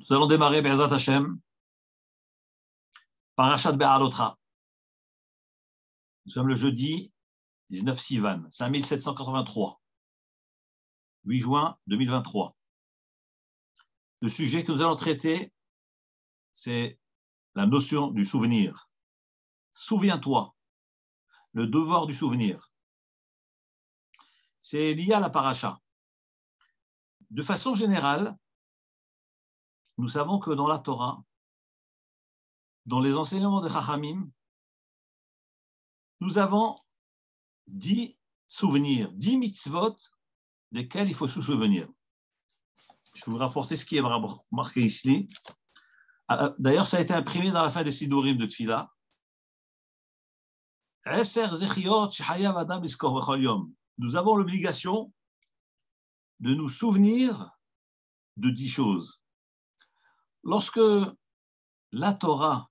Nous allons démarrer Be'ezrat Hashem, Parashat Be'alotra. Nous sommes le jeudi 19 Sivan, 5783, 8 juin 2023. Le sujet que nous allons traiter, c'est la notion du souvenir. Souviens-toi, le devoir du souvenir. C'est lié à la paracha. De façon générale, nous savons que dans la Torah, dans les enseignements de Chachamim, nous avons 10 souvenirs, 10 mitzvot desquels il faut se souvenir. Je vais vous rapporter ce qui est marqué ici. D'ailleurs, ça a été imprimé dans la fin des Sidurim de Tfila. Nous avons l'obligation de nous souvenir de 10 choses. Lorsque la Torah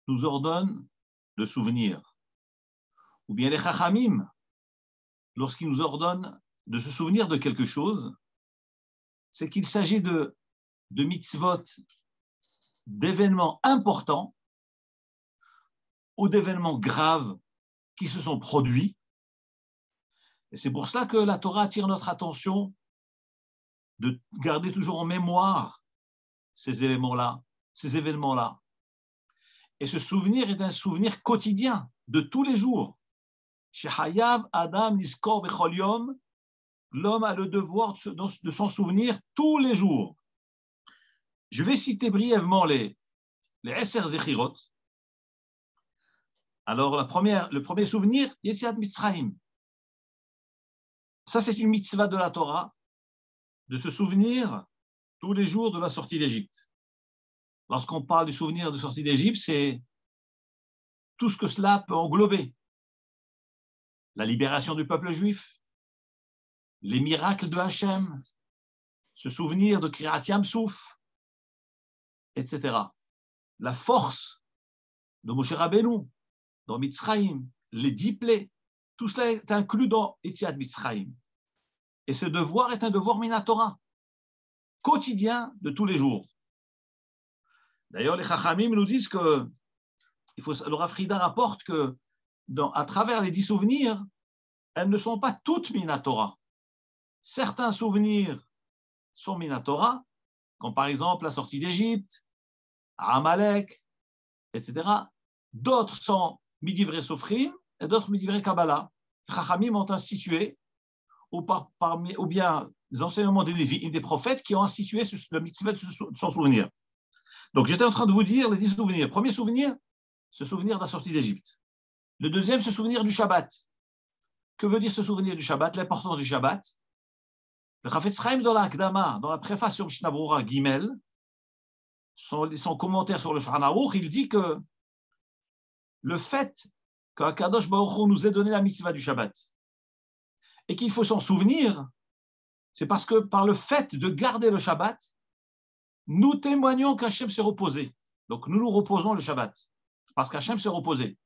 nous ordonne de souvenir, ou bien les Chachamim, lorsqu'ils nous ordonnent de se souvenir de quelque chose, c'est qu'il s'agit de mitzvot, d'événements importants ou d'événements graves qui se sont produits. Et c'est pour cela que la Torah attire notre attention de garder toujours en mémoire ces éléments-là, ces événements-là. Et ce souvenir est un souvenir quotidien, de tous les jours. Shehayav Adam Niskor Bechol Yom, l'homme a le devoir de s'en souvenir tous les jours. Je vais citer brièvement les Eser Zechirot. Alors, le premier souvenir, Yetziat Mitzrayim. Ça, c'est une mitzvah de la Torah, de se souvenir tous les jours de la sortie d'Égypte. Lorsqu'on parle du souvenir de sortie d'Égypte, c'est tout ce que cela peut englober. La libération du peuple juif, les miracles de Hachem, se souvenir de Kiryat Yam-Souf, etc. La force de Moshe Rabbeinu, dans Mitzrayim, les 10 plaies, tout cela est inclus dans Yetziat Mitzrayim. Et ce devoir est un devoir minatora, quotidien de tous les jours. D'ailleurs, les Chachamim nous disent que, le Rav Frida rapporte que, à travers les 10 souvenirs, elles ne sont pas toutes minatora. Certains souvenirs sont minatora, comme par exemple la sortie d'Égypte, Amalek, etc. D'autres sont midivre sofrim et d'autres midivre Kabbalah. Les Chachamim ont institué, ou bien les enseignements des prophètes qui ont institué le mitzvah de son souvenir. Donc j'étais en train de vous dire les 10 souvenirs. Premier souvenir, se souvenir de la sortie d'Égypte. Le deuxième, se souvenir du Shabbat. Que veut dire se souvenir du Shabbat? L'importance du Shabbat. Le Chafetz Chaim dans la Akdama, dans la préface sur Mishnah Berurah Gimel, son commentaire sur le Shulchan Aruch, il dit que le fait qu'Akadosh Baruch Hu nous ait donné la mitzvah du Shabbat et qu'il faut s'en souvenir, c'est parce que par le fait de garder le Shabbat, nous témoignons qu'Hachem s'est reposé. Donc nous nous reposons le Shabbat parce qu'Hachem s'est reposé.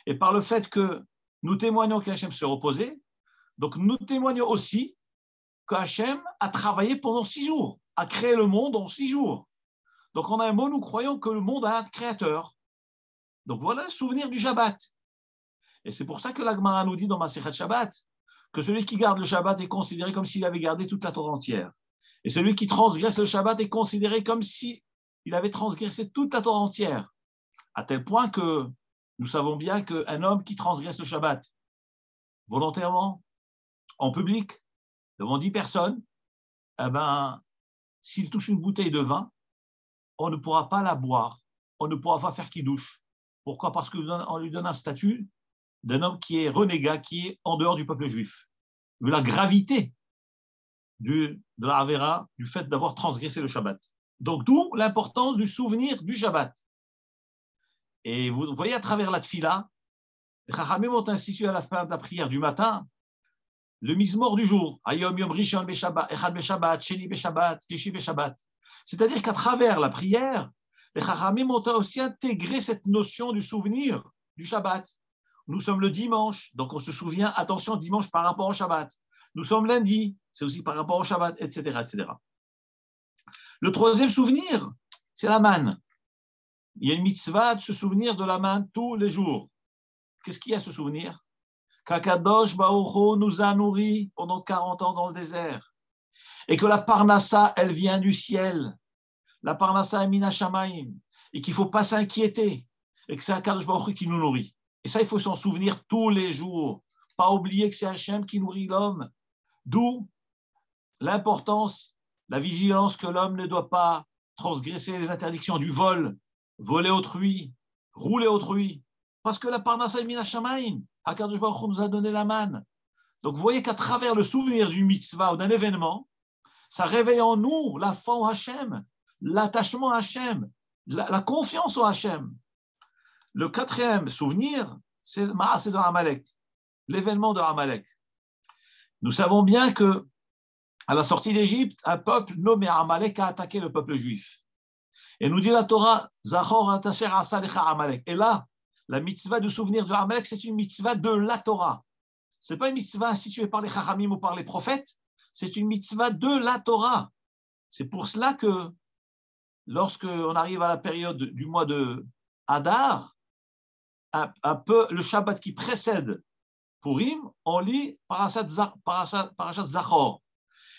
Et par le fait que nous témoignons qu'Hachem s'est reposé, donc nous témoignons aussi qu'Hachem a travaillé pendant 6 jours, a créé le monde en 6 jours. Donc en un mot, nous croyons que le monde a un créateur. Donc voilà le souvenir du Shabbat. Et c'est pour ça que la Gemara nous dit dans Masechet Shabbat que celui qui garde le Shabbat est considéré comme s'il avait gardé toute la Torah entière. Et celui qui transgresse le Shabbat est considéré comme s'il avait transgressé toute la Torah entière. À tel point que nous savons bien qu'un homme qui transgresse le Shabbat volontairement, en public, devant 10 personnes, s'il touche une bouteille de vin, on ne pourra pas la boire, on ne pourra pas faire kidouche. Pourquoi? Parce qu'on lui donne un statut d'un homme qui est renégat, qui est en dehors du peuple juif. Vu la gravité de la Avera, du fait d'avoir transgressé le Shabbat. Donc, d'où l'importance du souvenir du Shabbat. Et vous voyez à travers la Tfila, les Chachamim ont institué à la fin de la prière du matin le Mizmor du jour. Ayom Yom Rishon Beshabbat, Echad Beshabbat, Sheni Beshabbat, Shlishi Beshabbat. C'est-à-dire qu'à travers la prière, les Chachamim ont aussi intégré cette notion du souvenir du Shabbat. Nous sommes le dimanche, donc on se souvient, attention, dimanche par rapport au Shabbat. Nous sommes lundi, c'est aussi par rapport au Shabbat, etc., etc. Le troisième souvenir, c'est la manne. Il y a une mitzvah de se souvenir de la manne tous les jours. Qu'est-ce qu'il y a à se souvenir? Qu'Akadosh Baruch Hu nous a nourris pendant 40 ans dans le désert. Et que la parnassa, elle vient du ciel. La parnassa est mina shamayim. Et qu'il ne faut pas s'inquiéter. Et que c'est Akadosh Baruch Hu qui nous nourrit. Et ça, il faut s'en souvenir tous les jours. Pas oublier que c'est Hachem qui nourrit l'homme. D'où l'importance, la vigilance que l'homme ne doit pas transgresser les interdictions du vol, voler autrui, rouler autrui. Parce que la parnassa est mina shamayim. Akadosh Baruch Hu nous a donné la manne. Donc vous voyez qu'à travers le souvenir d'une mitzvah ou d'un événement, ça réveille en nous la foi au Hachem, l'attachement à Hachem, la confiance au Hachem. Le quatrième souvenir, c'est le Maaseh de Amalek, l'événement de Amalek. Nous savons bien que à la sortie d'Égypte, un peuple nommé Amalek a attaqué le peuple juif. Et nous dit la Torah, Zachor atasher asa lecha Amalek. Et là, la mitzvah du souvenir de Amalek, c'est une mitzvah de la Torah. Ce n'est pas une mitzvah instituée par les Chachamim ou par les prophètes, c'est une mitzvah de la Torah. C'est pour cela que lorsqu'on arrive à la période du mois de Hadar, un peu le Shabbat qui précède Purim, on lit Parashat Zachor.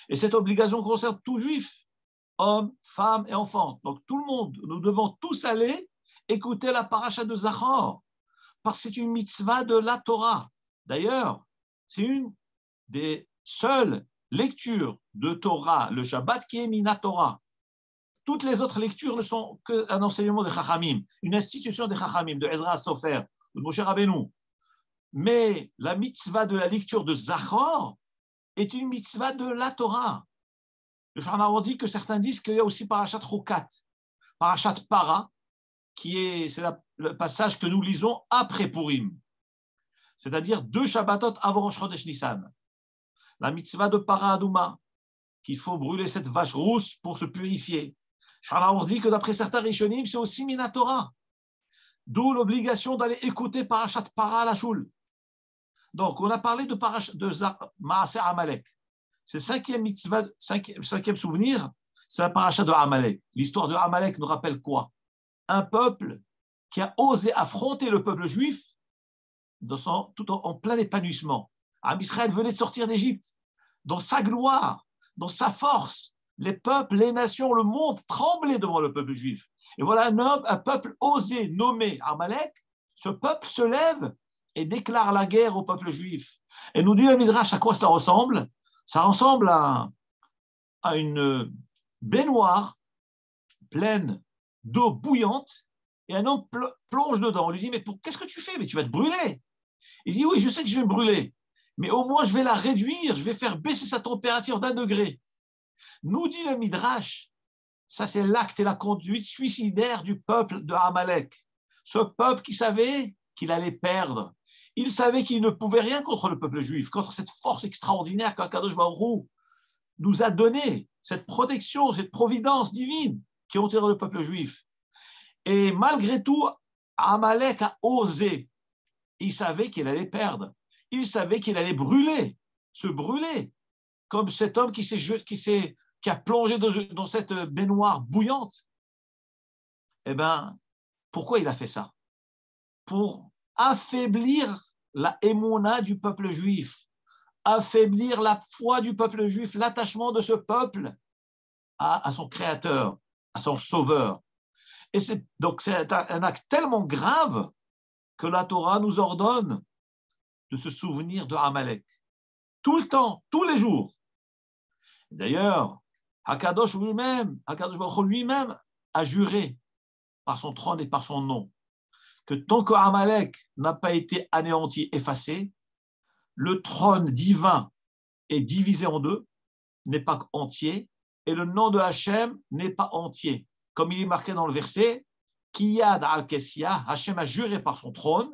Et cette obligation concerne tout juif, hommes, femmes et enfants. Donc tout le monde, nous devons tous aller écouter la parasha de Zachor, parce que c'est une mitzvah de la Torah. D'ailleurs, c'est une des seules lectures de Torah, le Shabbat, qui est Mina Torah. Toutes les autres lectures ne sont qu'un enseignement de Chachamim, une institution de Chachamim, de Ezra Sofer, de Moshe Rabbeinu. Mais la mitzvah de la lecture de Zachor est une mitzvah de la Torah. Le Shulchan Aruch dit que certains disent qu'il y a aussi Parashat Chukat, Parashat Para, c'est le passage que nous lisons après Purim, c'est-à-dire 2 Shabbatot avant Rosh Chodesh Nissan. La mitzvah de Para Adouma, qu'il faut brûler cette vache rousse pour se purifier. Shulchan Aruch dit que d'après certains Rishonim, c'est aussi Mina Torah. D'où l'obligation d'aller écouter Parashat Para à la Shul. Donc, on a parlé de Maaseh Amalek. C'est le cinquième souvenir, c'est la paracha de Amalek. L'histoire de Amalek nous rappelle quoi? Un peuple qui a osé affronter le peuple juif tout en plein épanouissement. Israël venait de sortir d'Égypte. Dans sa gloire, dans sa force, les peuples, les nations, le monde tremblaient devant le peuple juif. Et voilà un peuple osé, nommé Amalek. Ce peuple se lève et déclare la guerre au peuple juif. Et nous dit le Midrash à quoi ça ressemble? Ça ressemble à une baignoire pleine d'eau bouillante et un homme plonge dedans. On lui dit, mais qu'est-ce que tu fais? Mais tu vas te brûler. Il dit, oui, je sais que je vais me brûler, mais au moins je vais la réduire, je vais faire baisser sa température d'1 degré. Nous dit le Midrash, ça c'est l'acte et la conduite suicidaire du peuple de Amalek. Ce peuple qui savait qu'il allait perdre. Il savait qu'il ne pouvait rien contre le peuple juif, contre cette force extraordinaire qu'Akadosh Baruch Hu nous a donnée, cette protection, cette providence divine qui a entouré le peuple juif. Et malgré tout, Amalek a osé. Il savait qu'il allait perdre. Il savait qu'il allait se brûler, comme cet homme qui a plongé dans cette baignoire bouillante. Eh bien, pourquoi il a fait ça? Pour affaiblir la émouna du peuple juif, affaiblir la foi du peuple juif, l'attachement de ce peuple à son créateur, à son sauveur. Et donc c'est un acte tellement grave que la Torah nous ordonne de se souvenir de Amalek. Tout le temps, tous les jours. D'ailleurs, Hakadosh Baruch Hu lui-même a juré par son trône et par son nom que tant que Amalek n'a pas été anéanti, effacé, le trône divin est divisé en 2, n'est pas entier, et le nom de Hachem n'est pas entier. Comme il est marqué dans le verset, Kiyad al-Kessia, Hachem a juré par son trône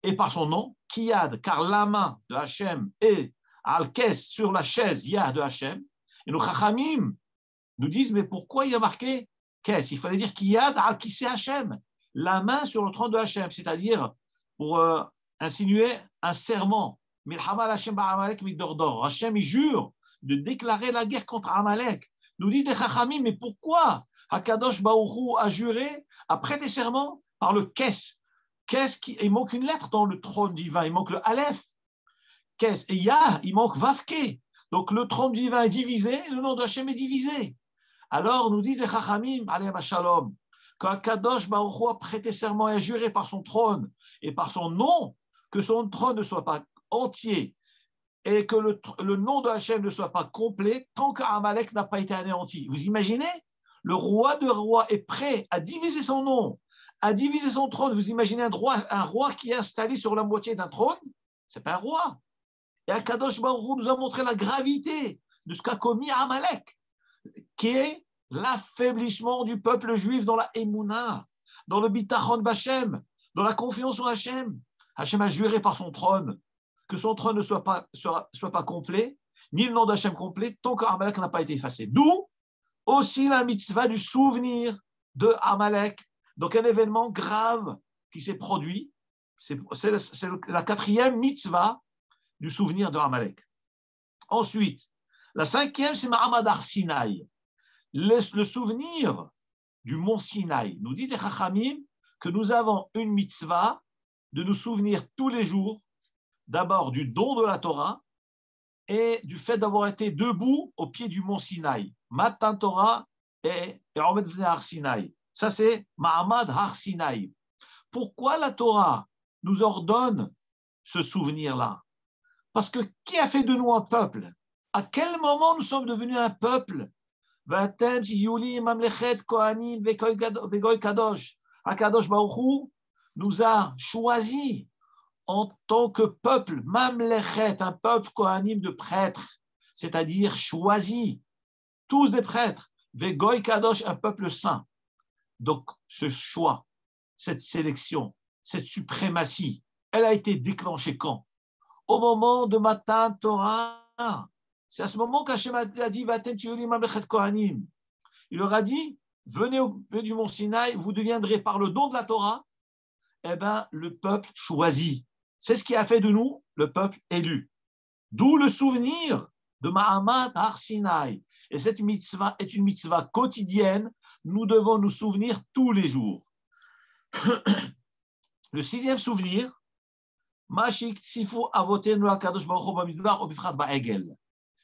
et par son nom, Kiyad, car la main de Hachem est al-Kes sur la chaise, Yah de Hachem. Et nos Chachamim nous disent, mais pourquoi il y a marqué Kes? Il fallait dire Kiyad al-Kissé Hachem, la main sur le trône de Hachem, c'est-à-dire pour insinuer un serment. Milchama Hachem ba'Amalek midordor. Hachem, il jure de déclarer la guerre contre Amalek. Nous disent les Chachamim, mais pourquoi Hakadosh Baruch Hu a juré, a prêté serment par le Kes. Il manque une lettre dans le trône divin, il manque le Aleph. Kes. Et il manque Vavke. Donc le trône divin est divisé, et le nom de Hachem est divisé. Alors nous disent les Chachamim, alayhim shalom, quand Kadosh Baruch Hu a prêté serment et a juré par son trône et par son nom, que son trône ne soit pas entier et que le nom de Hachem ne soit pas complet tant qu'Amalek n'a pas été anéanti. Vous imaginez? Le roi de rois est prêt à diviser son nom, à diviser son trône. Vous imaginez un roi qui est installé sur la moitié d'un trône? Ce n'est pas un roi. Et Akadosh Baruch Hu nous a montré la gravité de ce qu'a commis Amalek, qui est l'affaiblissement du peuple juif dans la Emouna, dans le Bitachon B'Hachem, dans la confiance en Hachem. Hachem a juré par son trône que son trône ne soit pas complet, ni le nom d'Hachem complet, tant qu'Amalek n'a pas été effacé. D'où aussi la mitzvah du souvenir de Amalek, donc un événement grave qui s'est produit. C'est la 4e mitzvah du souvenir de Amalek. Ensuite, la 5e, c'est Ma'amad Har Sinaï, le souvenir du mont Sinaï. Nous dit les Chachamim que nous avons une mitzvah de nous souvenir tous les jours, d'abord du don de la Torah et du fait d'avoir été debout au pied du mont Sinaï. Matan Torah et Omed Bnei Har Sinaï. Ça, c'est Ma'amad Har Sinaï. Pourquoi la Torah nous ordonne ce souvenir-là? Parce que qui a fait de nous un peuple? À quel moment nous sommes devenus un peuple? Hakadosh Baruch Hu nous a choisis en tant que peuple, Mamlechet, un peuple kohanim de prêtres, c'est-à-dire choisi, tous des prêtres, Vegoy Kadosh, un peuple saint. Donc, ce choix, cette sélection, cette suprématie, elle a été déclenchée quand? Au moment de Matan Torah. C'est à ce moment qu'Hachem a dit Vatem Tiyuli Mamlechet Kohanim. Il leur a dit venez au pied du mont Sinaï, vous deviendrez par le don de la Torah, eh bien, le peuple choisi. C'est ce qui a fait de nous le peuple élu. D'où le souvenir de Ma'amad Har Sinaï. Et cette mitzvah est une mitzvah quotidienne. Nous devons nous souvenir tous les jours. Le 6e souvenir,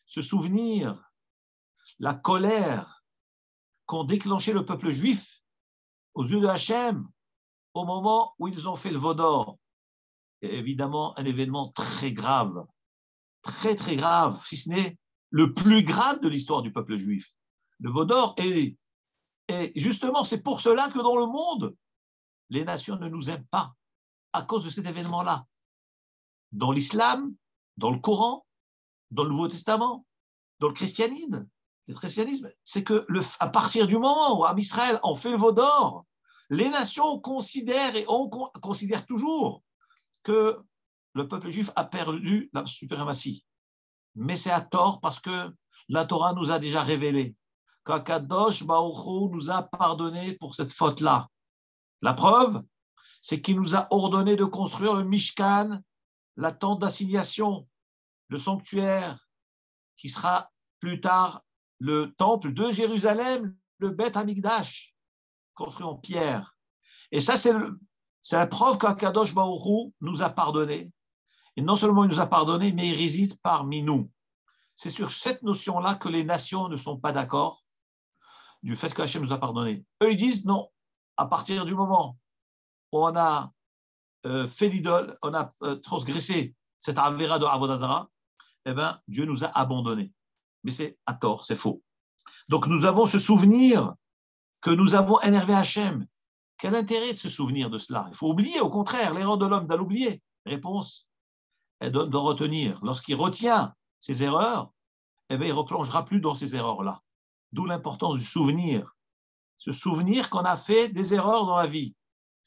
ce souvenir, la colère qu'ont déclenché le peuple juif aux yeux de Hachem au moment où ils ont fait le veau d'or. Et évidemment, un événement très grave, très très grave, si ce n'est le plus grave de l'histoire du peuple juif. Le veau d'or, et justement, c'est pour cela que dans le monde, les nations ne nous aiment pas à cause de cet événement-là. Dans l'islam, dans le Coran, dans le Nouveau Testament, dans le christianisme, c'est que à partir du moment où Israël en fait le veau d'or, les nations considèrent et on considère toujours que le peuple juif a perdu la suprématie. Mais c'est à tort parce que la Torah nous a déjà révélé qu'Akadosh Baruch Hu nous a pardonné pour cette faute-là. La preuve, c'est qu'il nous a ordonné de construire le Mishkan, la tente d'assignation, le sanctuaire, qui sera plus tard le temple de Jérusalem, le Beth Hamikdash, construit en pierre. Et ça, c'est la preuve qu'Akadosh Baruch Hu nous a pardonné. Et non seulement il nous a pardonné, mais il réside parmi nous. C'est sur cette notion-là que les nations ne sont pas d'accord du fait qu'Hachem nous a pardonné. Eux, ils disent non. À partir du moment où on a fait l'idole, on a transgressé cette avéra de Avodah Zarah, eh bien, Dieu nous a abandonnés. Mais c'est à tort, c'est faux. Donc, nous avons ce souvenir que nous avons énervé Hachem. Quel intérêt de se souvenir de cela? Il faut oublier, au contraire, l'erreur de l'homme, d'aller oublier. Réponse, elle donne de retenir. Lorsqu'il retient ses erreurs, eh bien, il ne replongera plus dans ces erreurs-là. D'où l'importance du souvenir. Ce souvenir qu'on a fait des erreurs dans la vie.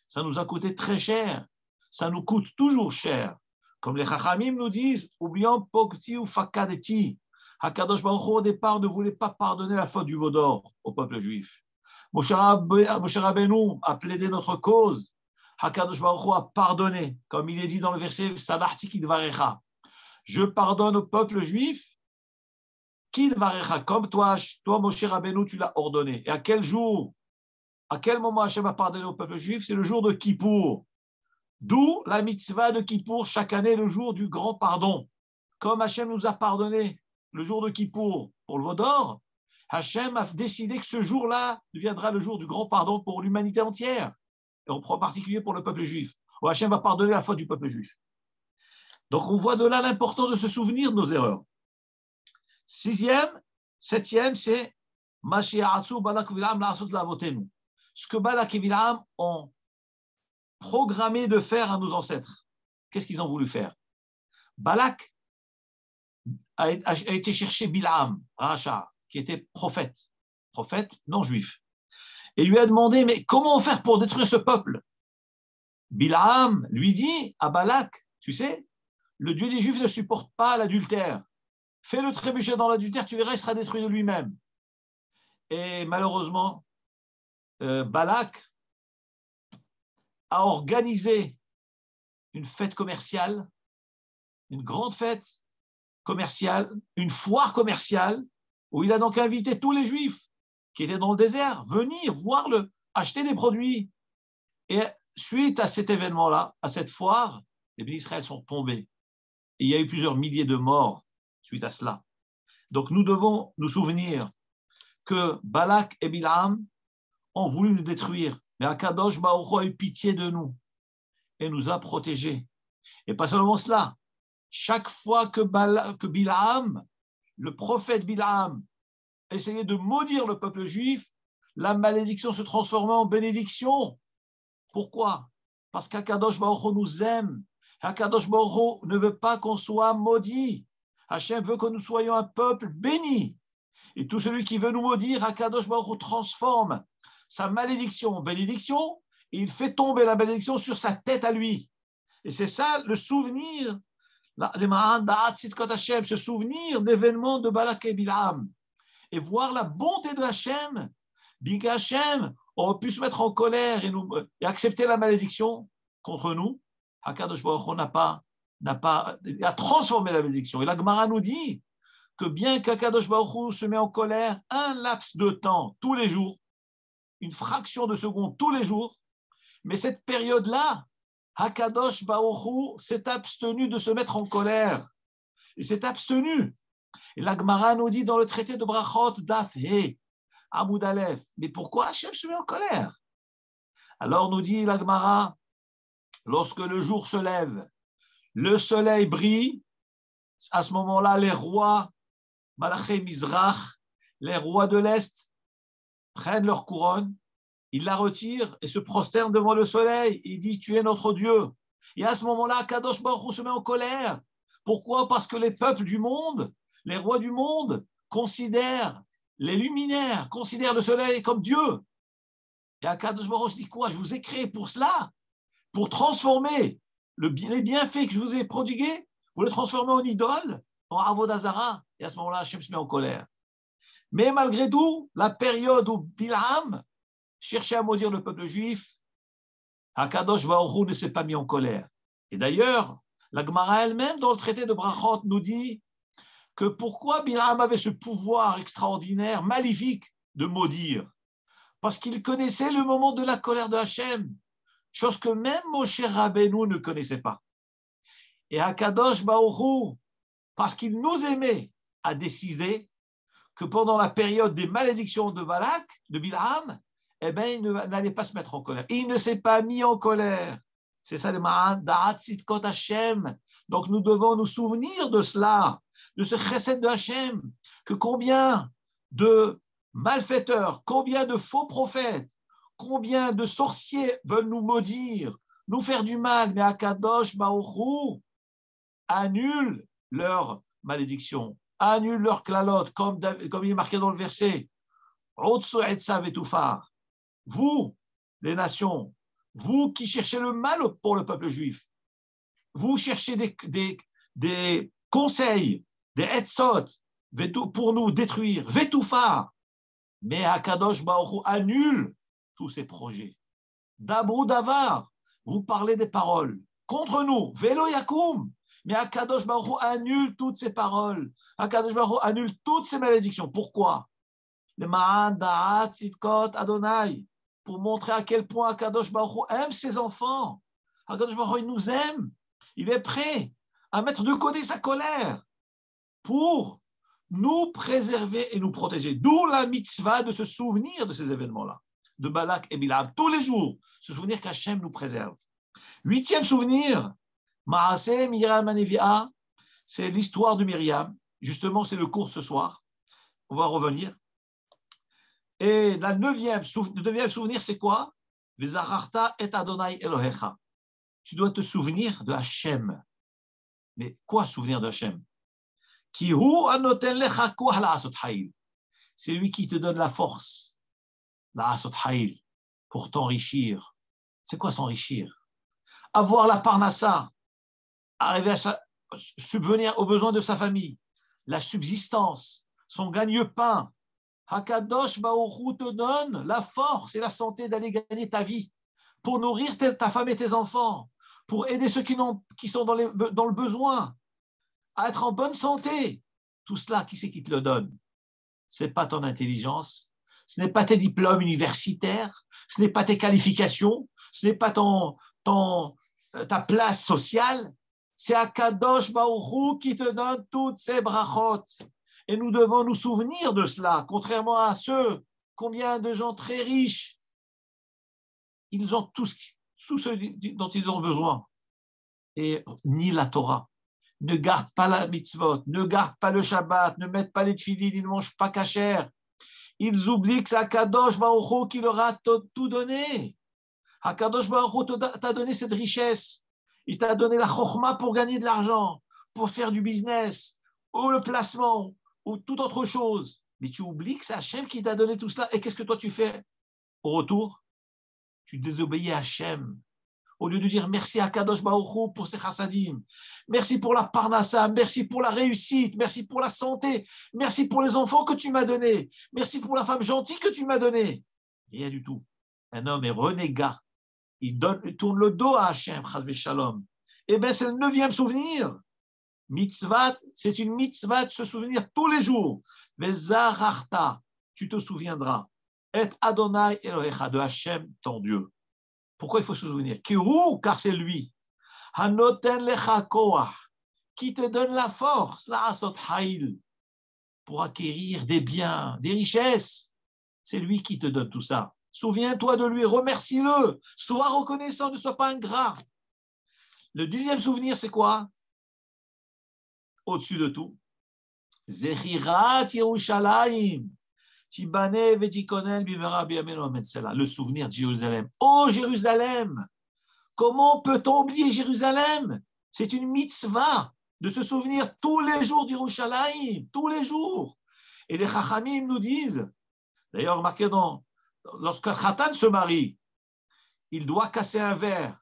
Ça nous a coûté très cher. Ça nous coûte toujours cher. Comme les Chachamim nous disent, ou bien pokti ou fakadeti. Hakadosh Baruch Hu, au départ, ne voulait pas pardonner la faute du veau d'or au peuple juif. Moshe Rabbeinu a plaidé notre cause. Hakadosh Baruch Hu a pardonné, comme il est dit dans le verset Sabarti Kidvarecha. Je pardonne au peuple juif Kid varecha, comme toi, Moshe Rabbeinu, tu l'as ordonné. Et à quel jour, à quel moment Hachem a pardonné au peuple juif? C'est le jour de Kippour. D'où la mitzvah de Kippour, chaque année, le jour du grand pardon. Comme Hachem nous a pardonné le jour de Kippour pour le Vaudor, Hachem a décidé que ce jour-là deviendra le jour du grand pardon pour l'humanité entière, et en particulier pour le peuple juif, où Hachem va pardonner la faute du peuple juif. Donc on voit de là l'importance de se souvenir de nos erreurs. 6e, 7e, c'est ce que Balak et Bilam ont programmé de faire à nos ancêtres. Qu'est-ce qu'ils ont voulu faire? Balak a été chercher Bilam, Racha, qui était prophète non juif, et lui a demandé, mais comment faire pour détruire ce peuple? Bilam lui dit à Balak, tu sais, le Dieu des Juifs ne supporte pas l'adultère. Fais-le trébucher dans l'adultère, tu verras, il sera détruit de lui-même. Et malheureusement, Balak a organisé une fête commerciale, une grande fête commerciale, une foire commerciale, où il a donc invité tous les Juifs qui étaient dans le désert, venir voir acheter des produits. Et suite à cet événement-là, à cette foire, les bénis d'Israël sont tombés. Et il y a eu plusieurs milliers de morts suite à cela. Donc nous devons nous souvenir que Balak et Bilam ont voulu nous détruire. Mais Akadosh Baruch Hu a eu pitié de nous et nous a protégés. Et pas seulement cela. Chaque fois que Bilam, le prophète Bilam, essayait de maudire le peuple juif, la malédiction se transformait en bénédiction. Pourquoi? Parce qu'Akadosh Baruch Hu nous aime. Akadosh Baruch Hu ne veut pas qu'on soit maudit. Hachem veut que nous soyons un peuple béni. Et tout celui qui veut nous maudire, Akadosh Baruch Hu transforme sa malédiction en bénédiction et il fait tomber la bénédiction sur sa tête à lui. Et c'est ça le souvenir, ce souvenir d'événements de Balak et Bilam. Et voir la bonté de Hachem, bien qu'Hachem aurait pu se mettre en colère et accepter la malédiction contre nous, Akadosh Baruch Hu a transformé la bénédiction. Et la Gemara nous dit que bien qu'Akadosh Baruch Hu se met en colère un laps de temps tous les jours, une fraction de seconde tous les jours, mais cette période-là, Akadosh Baruch Hu s'est abstenu de se mettre en colère. Il s'est abstenu. Et la Gemara nous dit dans le traité de Brachot, Daf He, Amoud Aleph, mais pourquoi Hachem se met en colère? Alors nous dit la Gemara, lorsque le jour se lève, le soleil brille, à ce moment-là, les rois, Malaché Mizrach, les rois de l'Est, prennent leur couronne, ils la retirent et se prosternent devant le soleil. Ils disent, tu es notre Dieu. Et à ce moment-là, Kadosh Baruch Hu se met en colère. Pourquoi? Parce que les peuples du monde, les rois du monde, considèrent les luminaires, considèrent le soleil comme Dieu. Et Kadosh Baruch Hu dit quoi? Je vous ai créé pour cela, pour transformer les bienfaits que je vous ai prodigués, vous les transformez en idole, en Avodazara. Et à ce moment-là, Hachem se met en colère. Mais malgré tout, la période où Bilam cherchait à maudire le peuple juif, Akadosh Baruch Hu ne s'est pas mis en colère. Et d'ailleurs, la Gemara elle-même, dans le traité de Brachot, nous dit que pourquoi Bilam avait ce pouvoir extraordinaire, maléfique, de maudire? Parce qu'il connaissait le moment de la colère de Hachem, chose que même Moshe Rabbeinu ne connaissait pas. Et Akadosh Baruch Hu, parce qu'il nous aimait, a décidé que pendant la période des malédictions de Balak, de Bilam, eh bien, il n'allait pas se mettre en colère. Il ne s'est pas mis en colère. C'est ça le Ma'an Da'at Sitkot Hashem. Donc nous devons nous souvenir de cela, de ce chesed de Hashem, que combien de malfaiteurs, combien de faux prophètes, combien de sorciers veulent nous maudire, nous faire du mal, mais Akadosh Baruch Hu annule leur malédiction, annule leur clalote, comme il est marqué dans le verset. Vous, les nations, vous qui cherchez le mal pour le peuple juif, vous cherchez des conseils, des etzot pour nous détruire, vetufar, mais Akadosh Baruch Hu annule tous ces projets. Dabrou davar, vous parlez des paroles contre nous, velo yakum, Mais Akadosh Baruch Hu annule toutes ces paroles. Akadosh Baruch Hu annule toutes ces malédictions. Pourquoi? Le Ma'an Da'at Tzidkot Adonai. Pour montrer à quel point Akadosh Baruch Hu aime ses enfants. Akadosh Baruch Hu, il nous aime. Il est prêt à mettre de côté sa colère pour nous préserver et nous protéger. D'où la mitzvah de se souvenir de ces événements-là, de Balak et Bilam, tous les jours, se souvenir qu'Hachem nous préserve. 8e souvenir, Maaseh Miriam Hanevia, c'est l'histoire de Myriam. Justement, c'est le cours ce soir. On va revenir. Et le 9e souvenir, c'est quoi? Vezacharta et Adonai Elohecha. Tu dois te souvenir de Hachem. Mais quoi souvenir de Hachem? C'est lui qui te donne la force, la asot haïl, pour t'enrichir. C'est quoi s'enrichir? Avoir la parnassa, arriver à subvenir aux besoins de sa famille, la subsistance, son gagne-pain. Hakadosh Baruch Hu te donne la force et la santé d'aller gagner ta vie, pour nourrir ta femme et tes enfants, pour aider ceux qui sont dans le besoin, à être en bonne santé. Tout cela, qui c'est qui te le donne? Ce n'est pas ton intelligence, ce n'est pas tes diplômes universitaires, ce n'est pas tes qualifications, ce n'est pas ta place sociale. C'est Akadosh Baruch Hu qui te donne toutes ces brachot. Et nous devons nous souvenir de cela, contrairement à combien de gens très riches, ils ont tout ce dont ils ont besoin. Et ni la Torah. Ne gardent pas la mitzvot, ne gardent pas le Shabbat, ne mettent pas les tefillin, ils ne mangent pas kasher. Ils oublient que c'est Akadosh Baruch Hu qui leur a tout donné. Akadosh Baruch Hu t'a donné cette richesse. Il t'a donné la chokhma pour gagner de l'argent, pour faire du business, ou le placement, ou toute autre chose. Mais tu oublies que c'est Hachem qui t'a donné tout cela. Et qu'est-ce que toi tu fais au retour? Tu désobéis à Hachem. Au lieu de dire merci à Kadosh Baruch Hu pour ses chassadim, merci pour la parnassa, merci pour la réussite, merci pour la santé, merci pour les enfants que tu m'as donnés, merci pour la femme gentille que tu m'as donnée. Rien du tout. Un homme est renégat. Il tourne le dos à Hachem, chas v'shalom. Eh bien, c'est le 9e souvenir. Mitzvah, c'est une mitzvah de se souvenir tous les jours. Vezacharta, tu te souviendras. Et Adonai Elohecha, de Hachem, ton Dieu. Pourquoi il faut se souvenir? Car c'est lui. Hanoten lecha koach, qui te donne la force, la asot haïl, pour acquérir des biens, des richesses. C'est lui qui te donne tout ça. Souviens-toi de lui, remercie-le, sois reconnaissant, ne sois pas ingrat. Le 10e souvenir, c'est quoi? Au-dessus de tout. Zechirat Yerushalayim. Le souvenir de Jérusalem. Oh Jérusalem! Comment peut-on oublier Jérusalem? C'est une mitzvah de se souvenir tous les jours d'Yerushalayim, tous les jours. Et les Chachamim nous disent, d'ailleurs marqué lorsqu'un Khatan se marie, il doit casser un verre.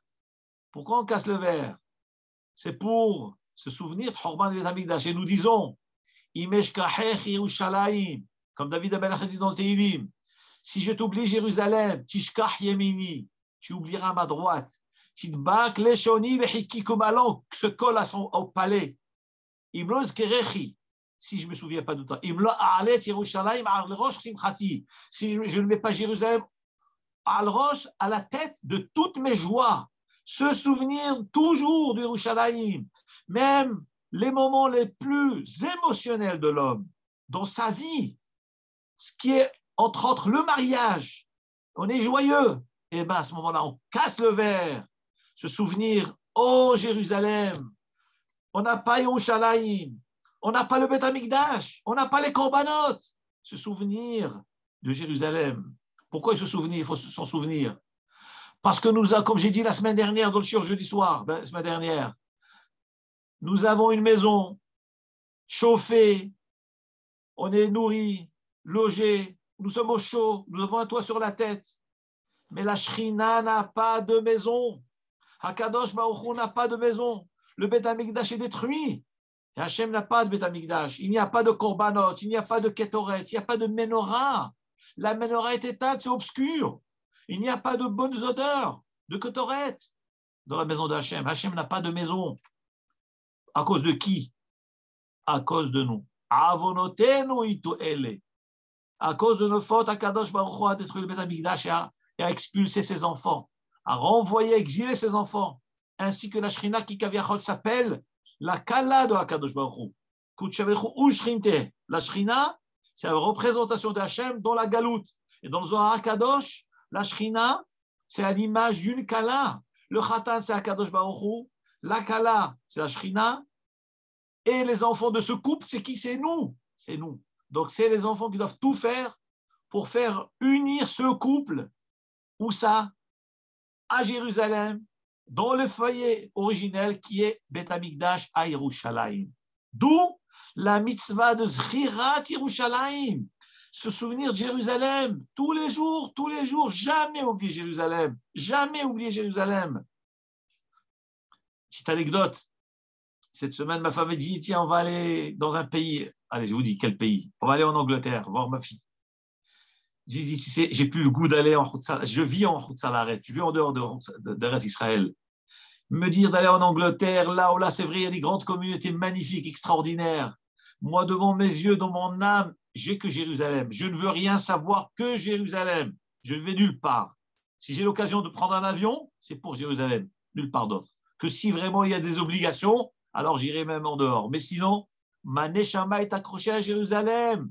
Pourquoi on casse le verre? C'est pour se souvenir de Chorban Beit Hamikdash. Et nous disons, Imeshkachech Yerushalayim, comme David Amelach dit dans le Tehillim, si je t'oublie Jérusalem, Tishkach Yemini, tu oublieras ma droite. Tidbak Leshoni Vechiki, comme ma langue se colle au palais. Imlo Zkerechi, si je ne me souviens pas du temps. Imlo A'alet Yerushalayim Al Rosh Simchati, si je ne mets pas Jérusalem Al Rosh à la tête de toutes mes joies. Se souvenir toujours de Yerushalayim, même les moments les plus émotionnels de l'homme, dans sa vie. Ce qui est, entre autres, le mariage, on est joyeux, et bien à ce moment-là, on casse le verre, se souvenir, oh Jérusalem, on n'a pas Yerushalayim, on n'a pas le Beit Hamikdash, on n'a pas les korbanot, se souvenir de Jérusalem. Pourquoi il faut s'en souvenir? Parce que nous, comme j'ai dit la semaine dernière, dans le shiur jeudi soir, la semaine dernière, nous avons une maison chauffée, on est nourris, logés, nous sommes au chaud, nous avons un toit sur la tête. Mais la Shrina n'a pas de maison. Hakadosh Baruch Hu n'a pas de maison. Le Beit Hamikdash est détruit. Et Hachem n'a pas de Beit Hamikdash. Il n'y a pas de korbanot, il n'y a pas de ketoret, il n'y a pas de menorah. La menorah est éteinte, c'est obscur. Il n'y a pas de bonnes odeurs, de ketoret dans la maison de Hachem. Hachem n'a pas de maison. À cause de qui? À cause de nous. Avonotenu itu ele. À cause de nos fautes, Akadosh Baruch Hu a détruit le Beth Amikdash et a expulsé ses enfants, a renvoyé, exilé ses enfants, ainsi que la Shrina qui Kaviachol s'appelle la Kala de Akadosh Baruch Hu. Kutshavechu Ushrimte. La Shrina, c'est la représentation d'Hachem dans la Galoute. Et dans le Zohar Akadosh, la Shrina, c'est à l'image d'une Kala. Le Khatan, c'est Akadosh Baruch Hu. La Kala, c'est la Shrina. Et les enfants de ce couple, c'est qui? C'est nous. C'est nous. Donc, c'est les enfants qui doivent tout faire pour faire unir ce couple, où ça, à Jérusalem, dans le foyer originel qui est Beth Amikdash à Yerushalayim. D'où la mitzvah de Zchirat Yerushalayim, se souvenir de Jérusalem, tous les jours, jamais oublier Jérusalem, jamais oublier Jérusalem. Petite anecdote, cette semaine, ma femme m'a dit, tiens, on va aller dans un pays, allez, je vous dis quel pays, on va aller en Angleterre, voir ma fille. J'ai dit, tu sais, j'ai plus le goût d'aller en Khoutsalareh, je vis en Khoutsalareh, tu vis en dehors d'Eretz Israël. Me dire d'aller en Angleterre, là, c'est vrai, il y a des grandes communautés magnifiques, extraordinaires. Moi, devant mes yeux, dans mon âme, j'ai que Jérusalem. Je ne veux rien savoir que Jérusalem. Je ne vais nulle part. Si j'ai l'occasion de prendre un avion, c'est pour Jérusalem, nulle part d'autre. Que si vraiment il y a des obligations, alors j'irai même en dehors. Mais sinon, ma neshama est accrochée à Jérusalem.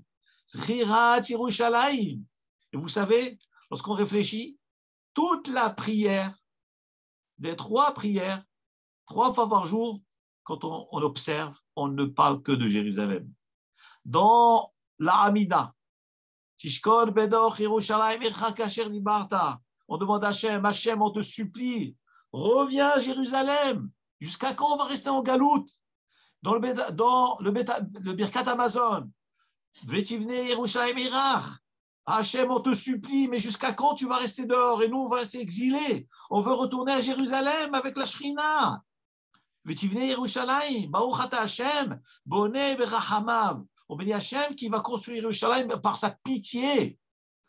Zchirat Yerushalayim. Et vous savez, lorsqu'on réfléchit, toute la prière, des 3 prières, 3 fois par jour, quand on observe, on ne parle que de Jérusalem. Dans la Hamida, Tishkor Bedoch Yerushalayim Echa Kasher Dibarta, on demande à Hachem, on te supplie, reviens à Jérusalem. Jusqu'à quand on va rester en galoute? Dans le Birkat Amazon, Vetivne Yerushalayim Erach, Hachem, on te supplie, mais jusqu'à quand tu vas rester dehors? Et nous, on va rester exilés. On veut retourner à Jérusalem avec la Shrina. Vetivne Yerushalayim, Baruch ata Hachem, Boneh berachamav. On bénit Hachem qui va construire Yerushalayim par sa pitié.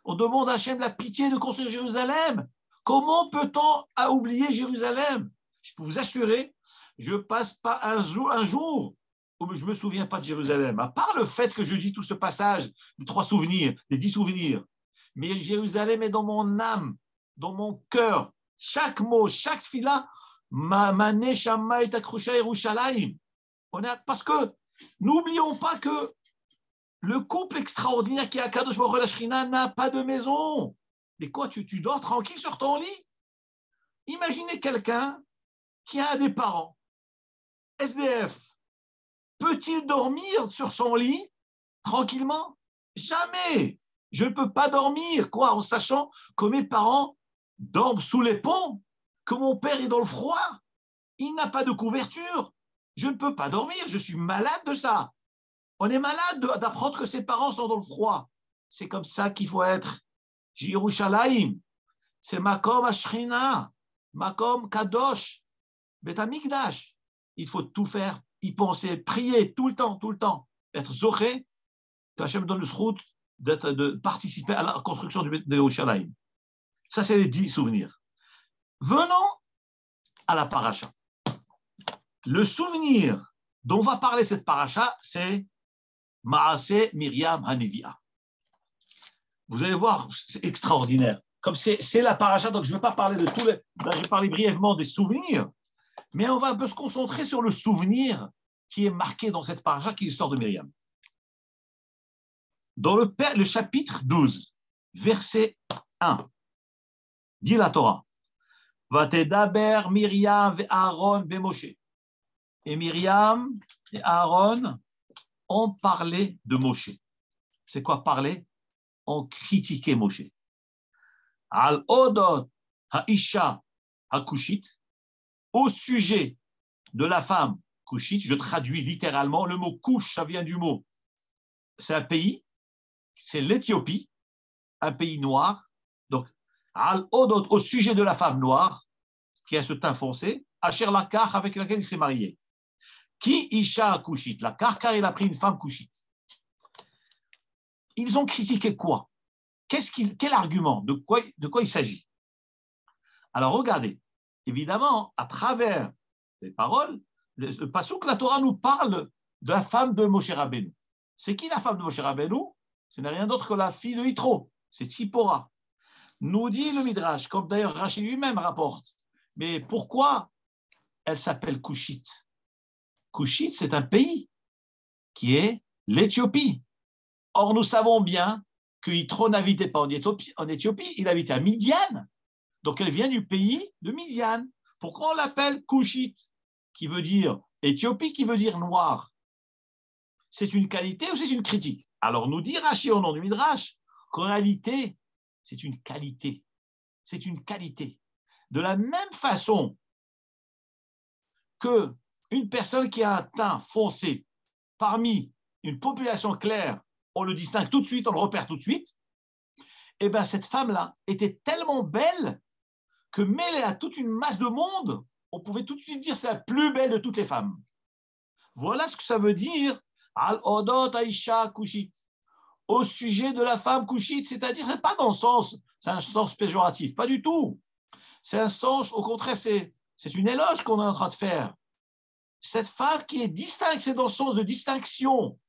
On demande à Hachem la pitié de construire Jérusalem. Comment peut-on oublier Jérusalem? Je peux vous assurer, je ne passe pas un jour où je ne me souviens pas de Jérusalem. À part le fait que je dis tout ce passage, les 3 souvenirs, les 10 souvenirs. Mais Jérusalem est dans mon âme, dans mon cœur. Chaque mot, chaque fila, ma neshama est accrochée à Yerushalayim. Parce que n'oublions pas que le couple extraordinaire qui est à Kadosh Baruch Hu la Shrina n'a pas de maison. Mais quoi, tu dors tranquille sur ton lit? Imaginez quelqu'un qui a des parents, SDF. Peut-il dormir sur son lit tranquillement? Jamais. Je ne peux pas dormir, quoi, en sachant que mes parents dorment sous les ponts, que mon père est dans le froid. Il n'a pas de couverture. Je ne peux pas dormir. Je suis malade de ça. On est malade d'apprendre que ses parents sont dans le froid. C'est comme ça qu'il faut être. Yerushalayim, c'est Makom Ashrina, Makom Kadosh, Bet Amikdash. Il faut tout faire, y penser, prier tout le temps, être zoché, que Hachem donne le srout de participer à la construction de Yerushalayim. Ça, c'est les 10 souvenirs. Venons à la paracha. Le souvenir dont va parler cette paracha, c'est Maaseh Miriam Hanevia. Vous allez voir, c'est extraordinaire. Comme c'est la paracha, donc je ne vais pas parler de tous les... Là, je vais parler brièvement des souvenirs, mais on va un peu se concentrer sur le souvenir qui est marqué dans cette paracha, qui est l'histoire de Myriam. Dans le chapitre 12, verset 1, dit la Torah, « Vatedaber Myriam ve Aaron ve Moshe » Et Myriam et Aaron ont parlé de Moshe. C'est quoi parler? On critiquait Moshe. Al odot haisha hakushit, au sujet de la femme kushit, je traduis littéralement, le mot couche, ça vient du mot, c'est un pays, c'est l'Éthiopie, un pays noir. Donc, al odot, au sujet de la femme noire, qui a ce teint foncé, Asher Lakar, avec laquelle il s'est marié. Qui isha kushit, Lakar, car il a pris une femme kushit. Ils ont critiqué quoi? Quel argument? De quoi il s'agit? Alors regardez, évidemment, à travers les paroles, le pasuk, la Torah nous parle de la femme de Moshe Rabbeinu. C'est qui la femme de Moshe Rabbeinu? Ce n'est rien d'autre que la fille de Yitro, c'est Tzipora. Nous dit le Midrash, comme d'ailleurs Rashi lui-même rapporte. Mais pourquoi elle s'appelle Kushite? Kushite, c'est un pays qui est l'Éthiopie. Or, nous savons bien que Yitro n'habitait pas en Éthiopie, il habitait à Midian. Donc, elle vient du pays de Midian. Pourquoi on l'appelle Kushite, qui veut dire Éthiopie, qui veut dire noir? C'est une qualité ou c'est une critique? Alors, nous dit Rashi au nom du Midrash qu'en réalité, c'est une qualité. C'est une qualité. De la même façon qu'une personne qui a un teint foncé parmi une population claire, on le distingue tout de suite, on le repère tout de suite, et bien cette femme-là était tellement belle que mêlée à toute une masse de monde, on pouvait tout de suite dire c'est la plus belle de toutes les femmes. Voilà ce que ça veut dire Al-Odot Aisha Kushit. Au sujet de la femme Kushit, c'est-à-dire pas dans le sens, c'est un sens péjoratif, pas du tout. C'est un sens, au contraire, c'est une éloge qu'on est en train de faire. Cette femme qui est distincte, c'est dans le sens de distinction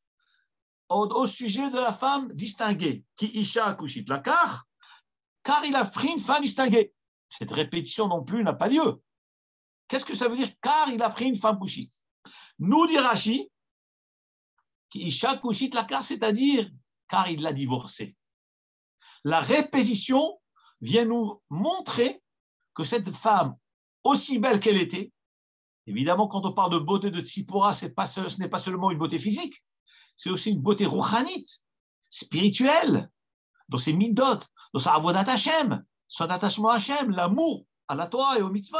au sujet de la femme distinguée, qui Isha Kushit la car il a pris une femme distinguée. Cette répétition non plus n'a pas lieu. Qu'est-ce que ça veut dire car il a pris une femme Kushit? Nous dit Rashi, qui Isha Kushit la car, c'est-à-dire car il l'a divorcée. La répétition vient nous montrer que cette femme, aussi belle qu'elle était, évidemment, quand on parle de beauté de Tzipora, ce n'est pas seulement une beauté physique, c'est aussi une beauté rouchanite, spirituelle, dans ses midot, dans sa avodat Hashem, son attachement à Hashem, l'amour à la Torah et aux mitzvot.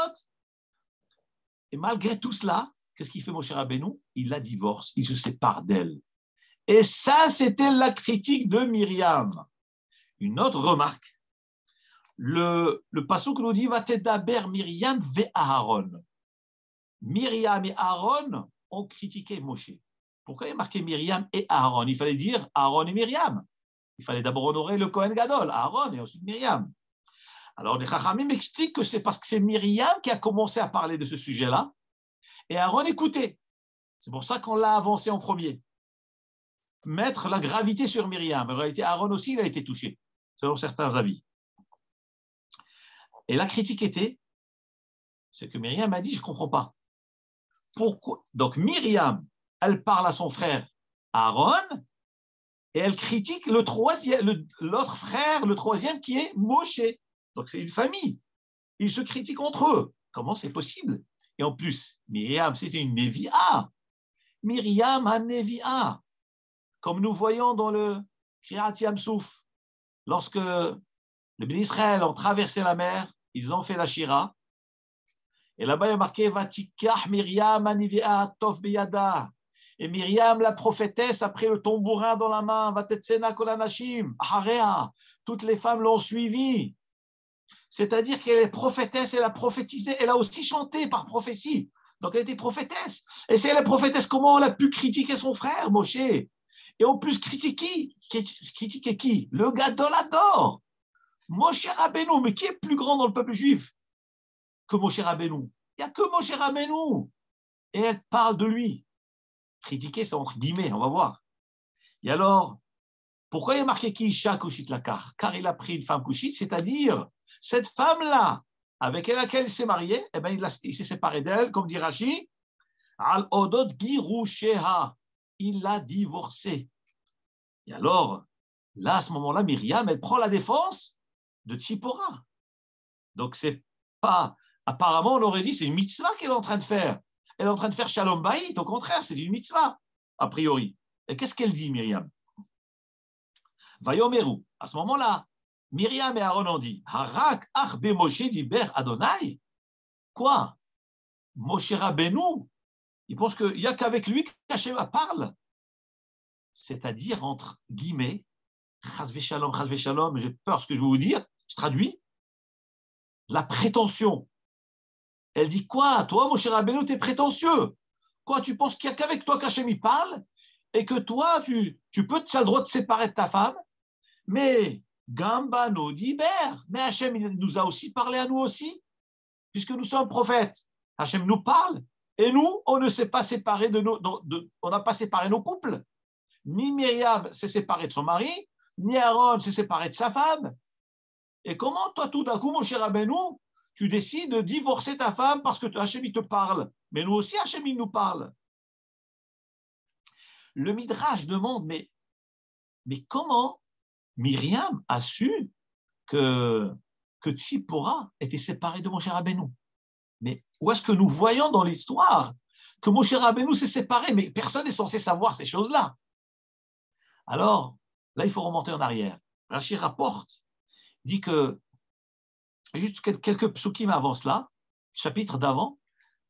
Et malgré tout cela, qu'est-ce qu'il fait Moshe Rabbeinu? Il la divorce, il se sépare d'elle. Et ça, c'était la critique de Myriam. Une autre remarque, le pasuk nous dit « Vatedaber Myriam ve Aaron ». Myriam et Aaron ont critiqué Moshe. Pourquoi il y a marqué Myriam et Aaron? Il fallait dire Aaron et Myriam. Il fallait d'abord honorer le Kohen Gadol, Aaron et ensuite Myriam. Alors les Chachamim expliquent que c'est parce que c'est Myriam qui a commencé à parler de ce sujet-là et Aaron écoutait. C'est pour ça qu'on l'a avancé en premier. Mettre la gravité sur Myriam. En réalité, Aaron aussi, il a été touché, selon certains avis. Et la critique était, c'est que Myriam a dit, je ne comprends pas. Pourquoi? Donc Myriam, elle parle à son frère Aaron et elle critique l'autre frère, le troisième qui est Moshe. Donc c'est une famille. Ils se critiquent entre eux. Comment c'est possible? Et en plus, Myriam, c'était une Nevi'a. Myriam, un Nevi'a. Comme nous voyons dans le Kriyat Yam-Souf, lorsque les Bénis Israël ont traversé la mer, ils ont fait la Shira. Et là-bas, il y a marqué Vatikah Myriam Anivi'a Tov Biyada. Et Myriam, la prophétesse, a pris le tambourin dans la main. Vatetsena Kolanashim. Harea. Toutes les femmes l'ont suivi. C'est-à-dire qu'elle est prophétesse, elle a prophétisé, elle a aussi chanté par prophétie. Donc elle était prophétesse. Et si elle est prophétesse, comment elle a pu critiquer son frère, Moshe? Et en plus, critiquer qui? Le Gadolador. Moshe Rabbeinu. Mais qui est plus grand dans le peuple juif que Moshe Rabbeinu? Il n'y a que Moshe Rabbeinu. Et elle parle de lui. Critiquer, c'est entre guillemets, on va voir. Et alors, pourquoi il y a marqué qui Isha Kushit Lakar? Car il a pris une femme Kushit, c'est-à-dire cette femme-là, avec laquelle il s'est marié, eh ben, il s'est séparé d'elle, comme dit Rashi, Al Odot Girusheha. Il l'a divorcée. Et alors, là, à ce moment-là, Myriam, elle prend la défense de Tzipora. Donc, c'est pas. Apparemment, on aurait dit c'est une mitzvah qu'elle est en train de faire. Elle est en train de faire Shalom Bayit. Au contraire, c'est une mitzvah, a priori. Et qu'est-ce qu'elle dit, Myriam? Vayomeru. À ce moment-là, Myriam et Aaron ont dit Harak Arbe Moshe Diber Adonai. Quoi? Moshe Rabbeinu? Il pense qu'il n'y a qu'avec lui qu'Hachem parle. C'est-à-dire, entre guillemets, Chazve Shalom, j'ai peur de ce que je vais vous dire, je traduis, la prétention. Elle dit quoi? Toi, Moshe Rabbeinu, tu es prétentieux. Quoi, tu penses qu'il n'y a qu'avec toi qu'Hachem parle et que toi, tu as le droit de séparer de ta femme, mais Gambano d'Iber, mais Hachem il nous a aussi parlé à nous aussi, puisque nous sommes prophètes. Hachem nous parle, Et nous, on ne s'est pas séparé on n'a pas séparé nos couples. Ni Myriam s'est séparée de son mari, ni Aaron s'est séparé de sa femme. Et comment, toi, tout d'un coup, mon cher Rabbeinu, tu décides de divorcer ta femme parce que Hachem, il te parle. Mais nous aussi, Hachem, il nous parle. Le Midrash demande, mais comment Myriam a su que Tzipora était séparée de Moshe Rabbeinu? Mais où est-ce que nous voyons dans l'histoire que Moshe Rabbeinu s'est séparé? Mais personne n'est censé savoir ces choses-là. Alors, là, il faut remonter en arrière. Rashi rapporte, dit que, juste quelques psukim avant cela, chapitre d'avant,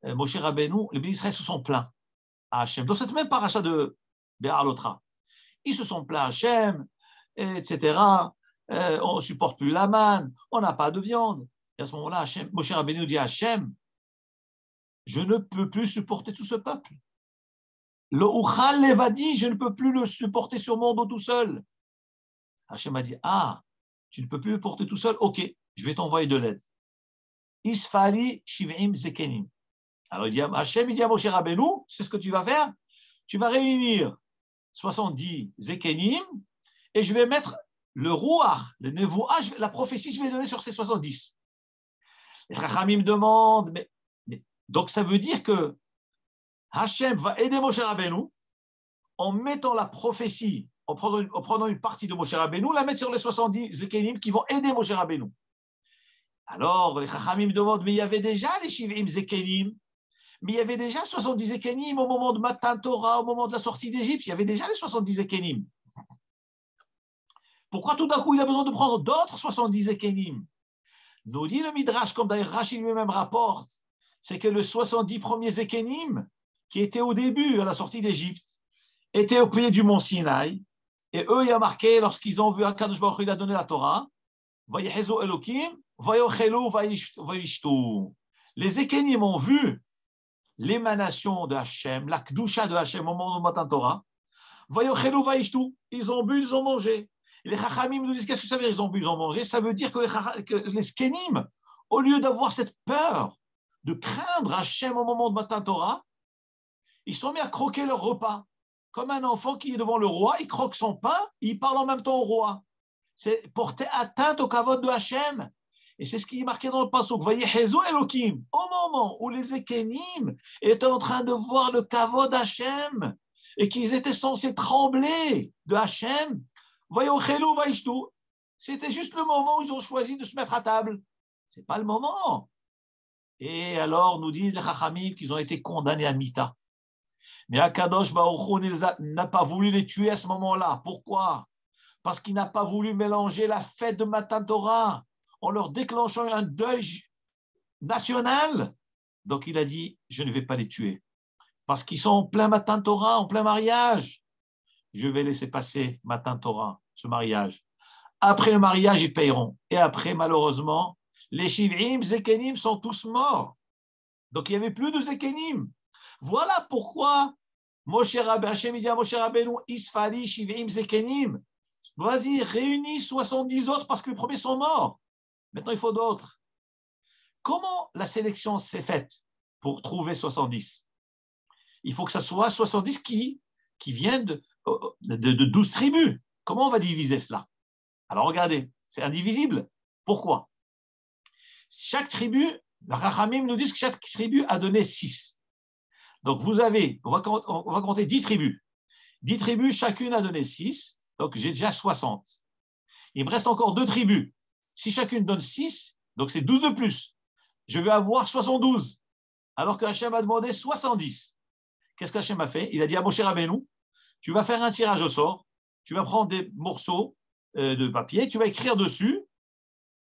Moshe Rabbeinu, les Israël se sont plaints à Hachem. Dans cette même paracha de Bé'alotra, ils se sont plaints à Hachem, etc. On ne supporte plus la manne, on n'a pas de viande. Et à ce moment-là, Moshe Rabbeinu dit à Hachem, je ne peux plus supporter tout ce peuple. Le Uchal Levadi, je ne peux plus le supporter sur mon dos tout seul. Hachem a dit, tu ne peux plus le porter tout seul, ok, je vais t'envoyer de l'aide. Isfali Shiv'im Zekenim. Alors Hachem, il dit à Moshe Rabbeinu, c'est ce que tu vas faire, tu vas réunir 70 Zekenim et je vais mettre le Ruach, le Nevoah, la prophétie, je vais donner sur ces 70. Les Chachamim me demandent, donc ça veut dire que Hachem va aider Moshe Rabbeinu en mettant la prophétie, en prenant une partie de Moshe Rabbeinu, la mettre sur les 70 Zekenim qui vont aider Moshe Rabbeinu. Alors, les Chachamim me demandent, mais il y avait déjà les Shiv'im Zekenim, mais il y avait déjà 70 Zekenim au moment de Matan Torah, au moment de la sortie d'Égypte, il y avait déjà les 70 Zekenim. Pourquoi tout d'un coup il a besoin de prendre d'autres 70 Zekenim? Nous dit le Midrash, comme d'ailleurs Rashi lui-même rapporte, c'est que les 70 premiers Zekenim, qui étaient au début, à la sortie d'Égypte, étaient au pied du mont Sinaï, et eux, il y a marqué, lorsqu'ils ont vu Akadosh Baruch Hu, il a donné la Torah, Vayechezu Elokim, Vayochelu Vayishtu. Les Zekenim ont vu l'émanation de Hachem, la Kedusha de Hachem au moment de Matan Torah, Vayochelu Vayishtu. Ils ont bu, ils ont mangé. Et les Chachamim nous disent, qu'est-ce que ça veut dire, ils ont bu, ils ont mangé? Ça veut dire que les Zkenim, au lieu d'avoir cette peur, de craindre Hachem au moment de Matan Torah, ils sont mis à croquer leur repas. Comme un enfant qui est devant le roi, il croque son pain, il parle en même temps au roi. C'est porter atteinte au kavod de Hachem. Et c'est ce qui est marqué dans le pasuk. Vayechezu Elokim. Au moment où les Zekenim étaient en train de voir le kavod d'Hachem et qu'ils étaient censés trembler de Hachem, Vayochelu Vayishtu. C'était juste le moment où ils ont choisi de se mettre à table. Ce n'est pas le moment. Et alors, nous disent les Chachamim qu'ils ont été condamnés à Mita. Mais Akadosh Baruch Hu n'a pas voulu les tuer à ce moment-là. Pourquoi? Parce qu'il n'a pas voulu mélanger la fête de Matan Torah en leur déclenchant un deuil national. Donc il a dit, je ne vais pas les tuer. Parce qu'ils sont en plein Matan Torah, en plein mariage. Je vais laisser passer Matan Torah, ce mariage. Après le mariage, ils payeront. Et après, malheureusement, les Shiv'im, Zekenim sont tous morts. Donc il n'y avait plus de Zekenim. Voilà pourquoi Moshe Rabbeinu, Hachem dit à Moshe Rabbeinu, Isfali Shiv'im Zekenim. Vas-y, réunis 70 autres parce que les premiers sont morts. Maintenant, il faut d'autres. Comment la sélection s'est faite pour trouver 70? Il faut que ce soit 70 qui viennent de 12 tribus. Comment on va diviser cela? Alors regardez, c'est indivisible. Pourquoi? Chaque tribu, les Chachamim nous disent que chaque tribu a donné 6. Donc vous avez, on va compter 10 tribus. 10 tribus, chacune a donné 6. Donc j'ai déjà 60. Il me reste encore 2 tribus. Si chacune donne 6, donc c'est 12 de plus. Je vais avoir 72. Alors que Hachem a demandé 70. Qu'est-ce qu'Hachem a fait? Il a dit à Moshe Rabbeinu, tu vas faire un tirage au sort, tu vas prendre des morceaux de papier, tu vas écrire dessus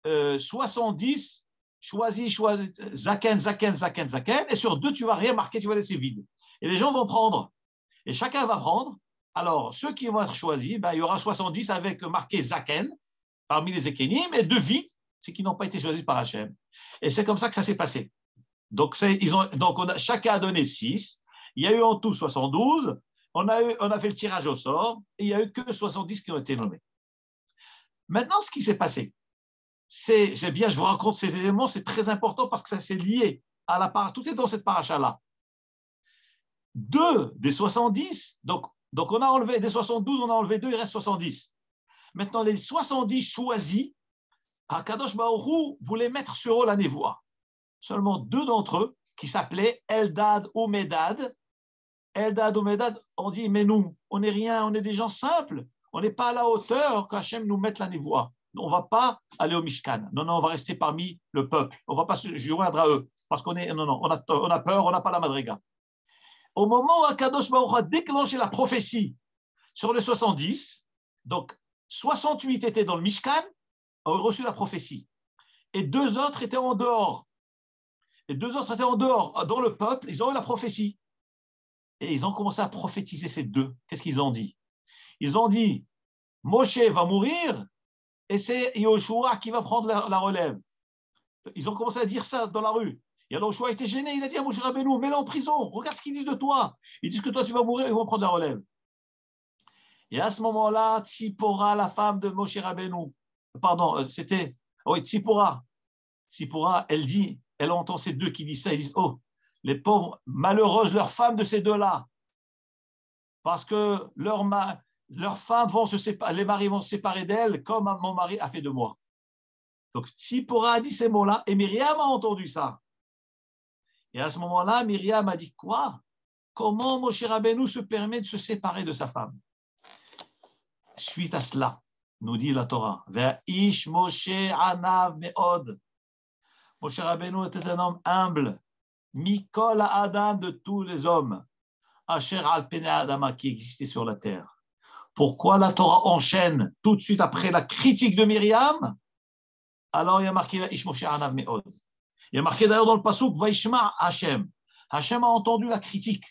70, choisis, Zaken, Zaken, Zaken, Zaken, et sur 2, tu vas rien marquer, tu vas laisser vide. Et les gens vont prendre. Et chacun va prendre. Alors, ceux qui vont être choisis, il y aura 70 avec marqué Zaken, parmi les Zekenim, et 2 vides, c'est qui n'ont pas été choisis par Hachem. Et c'est comme ça que ça s'est passé. Donc, chacun a donné 6. Il y a eu en tout 72. On a fait le tirage au sort, et il n'y a eu que 70 qui ont été nommés. Maintenant, ce qui s'est passé, c'est bien, je vous raconte ces éléments, c'est très important parce que ça s'est lié à la paracha. Tout est dans cette paracha-là. 2 des 70, donc on a enlevé des 72, on a enlevé 2, il reste 70. Maintenant, les 70 choisis, Akadosh Baruch Hu voulait mettre sur eux la névoie. Seulement 2 d'entre eux, qui s'appelaient Eldad ou Medad. Eldad ou Medad, on dit, mais nous, on n'est rien, on est des gens simples. On n'est pas à la hauteur qu'Hachem nous mette la névoie. On ne va pas aller au Mishkan. Non, on va rester parmi le peuple. On ne va pas se joindre à eux. Parce qu'on est, non, on a peur, on n'a pas la madriga. Au moment où Akadosh Baruch Hu a déclenché la prophétie sur les 70, donc 68 étaient dans le Mishkan, ont reçu la prophétie. Et 2 autres étaient en dehors. Dans le peuple, ils ont eu la prophétie. Et ils ont commencé à prophétiser ces 2. Qu'est-ce qu'ils ont dit? Ils ont dit, Moshe va mourir et c'est Yoshua qui va prendre la relève. Ils ont commencé à dire ça dans la rue. Et alors Yoshua était gêné, il a dit à Moshe Rabbeinu, mets-le en prison, regarde ce qu'ils disent de toi. Ils disent que toi tu vas mourir, ils vont prendre la relève. Et à ce moment-là, Tzipora, la femme de Moshe Rabbeinu, c'était, oui, Tzipora, elle entend ces 2 qui disent ça, ils disent, oh, les pauvres, malheureuses, leurs femmes de ces 2-là, parce que leurs femmes vont se séparer, les maris vont se séparer d'elles, comme mon mari a fait de moi. Donc, Tzipora a dit ces mots-là, et Myriam a entendu ça. Et à ce moment-là, Myriam a dit, quoi? Comment Moshe Rabbeinu se permet de se séparer de sa femme? Suite à cela, nous dit la Torah, Ve'ish Moshe anav me'od. Moshe Rabbeinu était un homme humble, Mikol Adam, de tous les hommes, Asher al Pene Adama, qui existait sur la terre. Pourquoi la Torah enchaîne tout de suite après la critique de Myriam? Alors il y a marqué Ve'ish Moshe anav me'od. Il y a marqué d'ailleurs dans le pasuk Vaishma Hashem. Hashem a entendu la critique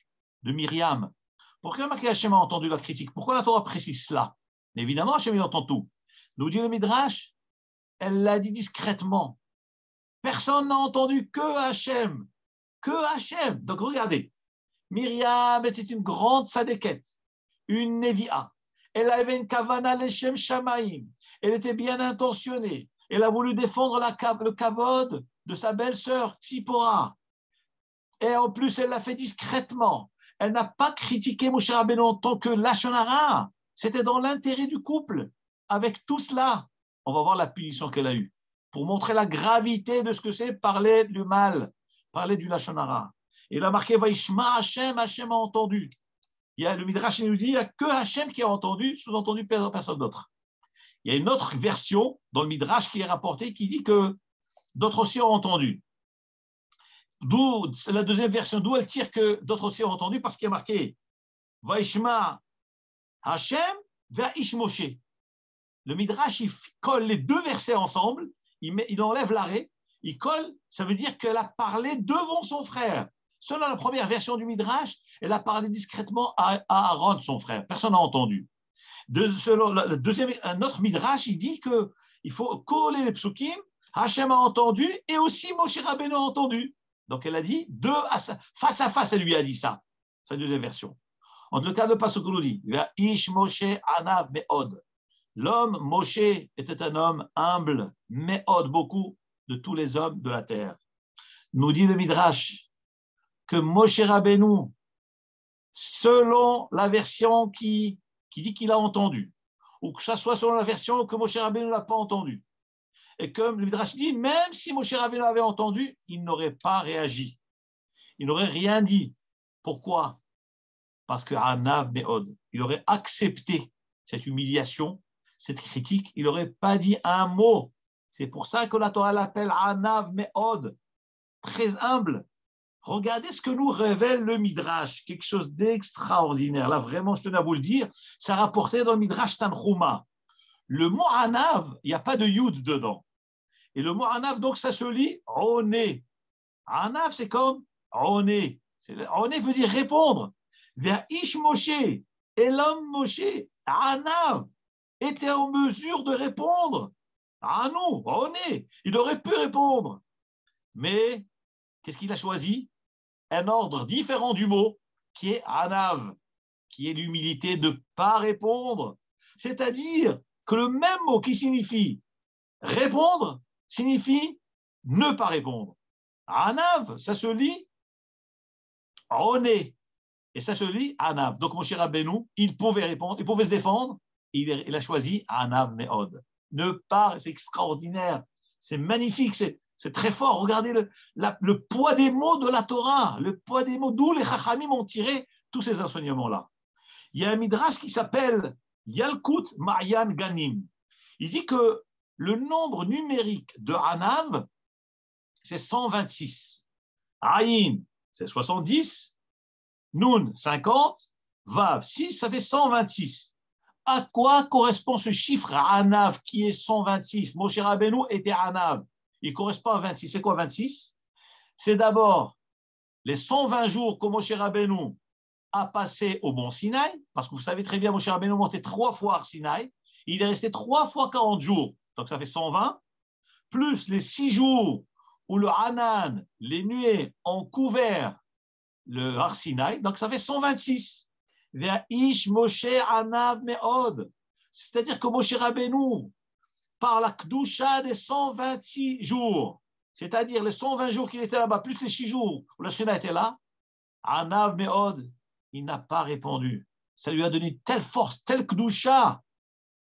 de Myriam. Pourquoi marqué Hashem a entendu la critique? Pourquoi la Torah précise cela? Évidemment, Hashem il entend tout. Nous dit le Midrash, elle l'a dit discrètement. Personne n'a entendu que Hashem. Que Hashem. Donc regardez, Myriam était une grande sadéquette, une Nevi'a. Elle avait une kavana leshem shamaim. Elle était bien intentionnée. Elle a voulu défendre le kavod de sa belle-sœur Tzipora. Et en plus, elle l'a fait discrètement. Elle n'a pas critiqué Moshe Rabbeinu en tant que lashon hara. C'était dans l'intérêt du couple. Avec tout cela, on va voir la punition qu'elle a eue. Pour montrer la gravité de ce que c'est parler du mal, parler du lashon hara. Il a marqué Vaishma Hashem, Hashem a entendu. Le Midrash nous dit il n'y a que Hashem qui a entendu, sous-entendu personne d'autre. Il y a une autre version dans le Midrash qui est rapportée qui dit que d'autres aussi ont entendu. D'où la deuxième version, d'où elle tire que d'autres aussi ont entendu, parce qu'il y a marqué Vaishma Hashem Vaish Moshe. Le Midrash, il colle les 2 versets ensemble, il enlève l'arrêt, il colle, ça veut dire qu'elle a parlé devant son frère. Selon la première version du Midrash, elle a parlé discrètement à Aaron, son frère. Personne n'a entendu. Selon un autre Midrash, il dit qu'il faut coller les psukim, Hachem a entendu et aussi Moshe Rabbeinu a entendu. Donc elle a dit, face à face, elle lui a dit ça. C'est la deuxième version. En le cas de Pasuk nous dit, Ish Moshe anav me'od. L'homme Moshe était un homme humble, me'od, beaucoup de tous les hommes de la terre. Nous dit le Midrash que Moshe Rabbeinu, selon la version qui dit qu'il a entendu, ou que ça soit selon la version que Moshe Rabbeinu n'a pas entendu, et comme le Midrash dit, même si Moshe Rabbeinu avait entendu, il n'aurait pas réagi. Il n'aurait rien dit. Pourquoi? Parce que Anav Me'od, il aurait accepté cette humiliation, cette critique, il n'aurait pas dit un mot. C'est pour ça que la Torah l'appelle Anav Me'od, très humble. Regardez ce que nous révèle le Midrash, quelque chose d'extraordinaire. Là, vraiment, je tenais à vous le dire, ça rapportait dans le Midrash Tanchuma. Le mot Anav, il n'y a pas de Yud dedans. Et le mot Anav, donc, ça se lit Oné. Anav, c'est comme Oné. Oné veut dire répondre. Vers Ish Moshe. Et l'homme Moshe, Anav, était en mesure de répondre. Ah non, Oné. Il aurait pu répondre. Mais, qu'est-ce qu'il a choisi? Un ordre différent du mot, qui est Anav, qui est l'humilité de ne pas répondre. C'est-à-dire que le même mot qui signifie répondre, signifie ne pas répondre. Anav, ça se lit Oné. Et ça se lit Anav. Donc, Moshe Rabbeinu, il pouvait répondre, il pouvait se défendre. Il a choisi Anav Meod. Ne pas, c'est extraordinaire. C'est magnifique. C'est très fort. Regardez le poids des mots de la Torah. Le poids des mots, d'où les Chachamim ont tiré tous ces enseignements-là. Il y a un midrash qui s'appelle Yalkut Ma'yan Ganim. Il dit que le nombre numérique de Anav, c'est 126. Aïn, c'est 70. Nun, 50. Vav, 6, ça fait 126. À quoi correspond ce chiffre Anav qui est 126? Moshe Rabbeinu était Anav. Il correspond à 26. C'est quoi 26? C'est d'abord les 120 jours que Moshe Rabbeinu a passé au mont Sinaï, parce que vous savez très bien, Moshe Rabbeinu montait 3 fois à Sinaï. Il est resté 3 fois 40 jours. Donc ça fait 120. Plus les 6 jours où le Hanan, les nuées, ont couvert le Har Sinaï, donc ça fait 126. Ish Moshe Anav Meod. C'est-à-dire que Moshe Rabbeinu, par la Kdusha des 126 jours, c'est-à-dire les 120 jours qu'il était là-bas, plus les 6 jours où la Shekhinah était là, Anav Meod, il n'a pas répondu. Ça lui a donné telle force, telle Kdusha,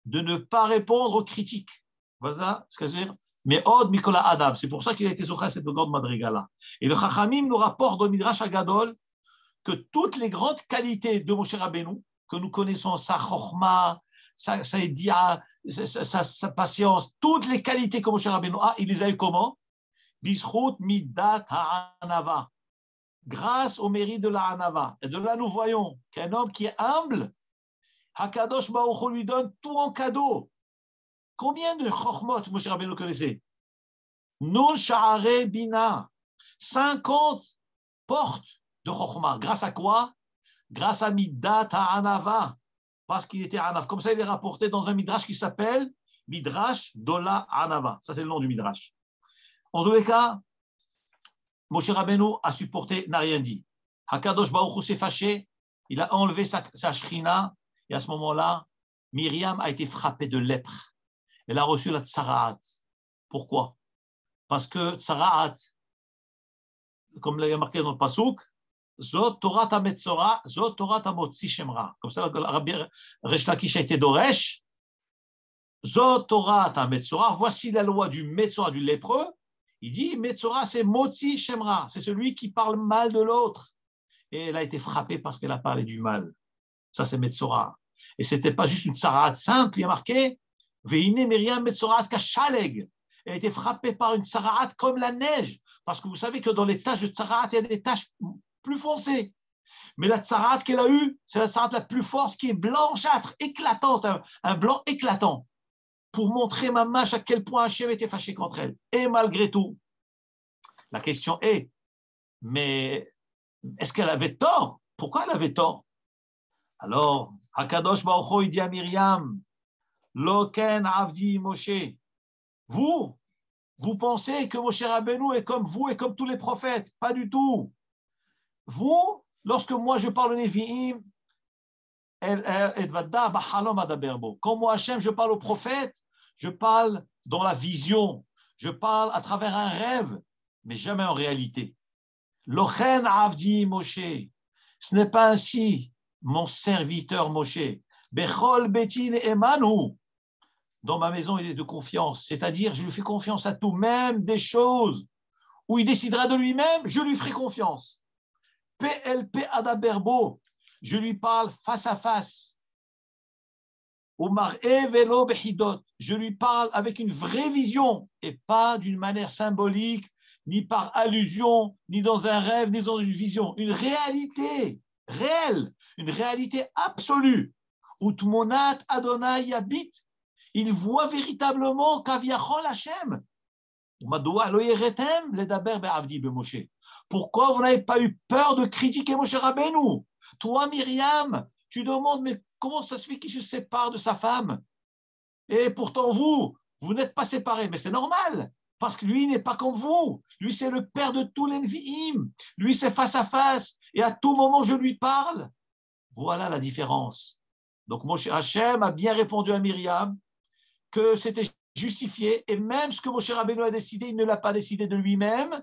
de ne pas répondre aux critiques. Voilà ce que je veux dire. Mais Od Mikola Adam, c'est pour ça qu'il a été zoché à cette grande madriga-là. Et le Chachamim nous rapporte dans le Midrash Agadol que toutes les grandes qualités de Moshe Rabbeinu, que nous connaissons, sa chorma, sa idia, sa patience, toutes les qualités que Moshe Rabbeinu a, il les a eu comment? Bishrout midat ha'anava. Grâce au mérite de la hanava. Et de là, nous voyons qu'un homme qui est humble, Hakadosh Baruch Hu lui donne tout en cadeau. Combien de chormot Moshe Rabbeinu connaissait? Nun Sha'are Bina. 50 portes de chorma. Grâce à quoi? Grâce à Midat Ha'anava. Parce qu'il était Anav. Comme ça, il est rapporté dans un midrash qui s'appelle Midrash Dola Anava. Ça, c'est le nom du midrash. En tous les cas, Moshe Rabbeinu a supporté, n'a rien dit. Hakadosh Baruch Hu s'est fâché. Il a enlevé sa shrina. Et à ce moment-là, Myriam a été frappée de lèpre. Elle a reçu la tsaraat. Pourquoi? Parce que tsaraat, comme il y a marqué dans le Pasuk, Zot Torah ta Metzora, Zot Torah ta Motzi Shemra. Comme ça, le Rabbi Resh Lakish a été Doresh. Zot Torah ta Metzora, voici la loi du Metzora, du lépreux. Il dit Metzora, c'est Motzi Shemra, c'est celui qui parle mal de l'autre. Et elle a été frappée parce qu'elle a parlé du mal. Ça, c'est Metzora. Et ce n'était pas juste une tsaraat simple, il y a marqué Veine Myriam Metzorat Kashaleg. Elle a été frappée par une tsaraat comme la neige. Parce que vous savez que dans les taches de tsaraat, il y a des taches plus foncées. Mais la tsaraat qu'elle a eue, c'est la tsaraat la plus forte qui est blanchâtre, éclatante, un blanc éclatant. Pour montrer ma mâche à quel point Hachem était fâché contre elle. Et malgré tout, la question est, mais est-ce qu'elle avait tort? Pourquoi elle avait tort? Alors, Hakadosh Baruch Hu, il dit à Myriam, Loken Avdi Moshe. Vous pensez que Moshe Rabbeinu est comme vous et comme tous les prophètes. Pas du tout. Vous, lorsque moi je parle au Nevi'im, quand moi Hachem, je parle au prophète, je parle dans la vision, je parle à travers un rêve, mais jamais en réalité. Lochen Avdi Moshe. Ce n'est pas ainsi, mon serviteur Moshe. Bechol Betin Emanu. Dans ma maison, il est de confiance. C'est-à-dire, je lui fais confiance à tout, même des choses où il décidera de lui-même, je lui ferai confiance. PLP Adaberbo, je lui parle face à face. Je lui parle avec une vraie vision et pas d'une manière symbolique, ni par allusion, ni dans un rêve, ni dans une vision. Une réalité réelle, une réalité absolue. Utmonat Adonai habite. Il voit véritablement Kaviachol Hashem. Pourquoi vous n'avez pas eu peur de critiquer Moshe Rabbeinu? Toi, Myriam, tu demandes, mais comment ça se fait qu'il se sépare de sa femme? Et pourtant, vous n'êtes pas séparés. Mais c'est normal, parce que lui n'est pas comme vous. Lui, c'est le père de tous les Nevi'im. Lui, c'est face à face. Et à tout moment, je lui parle. Voilà la différence. Donc, Moshe Hashem a bien répondu à Myriam que c'était justifié, et même ce que Moshe Rabbeinu a décidé, il ne l'a pas décidé de lui-même,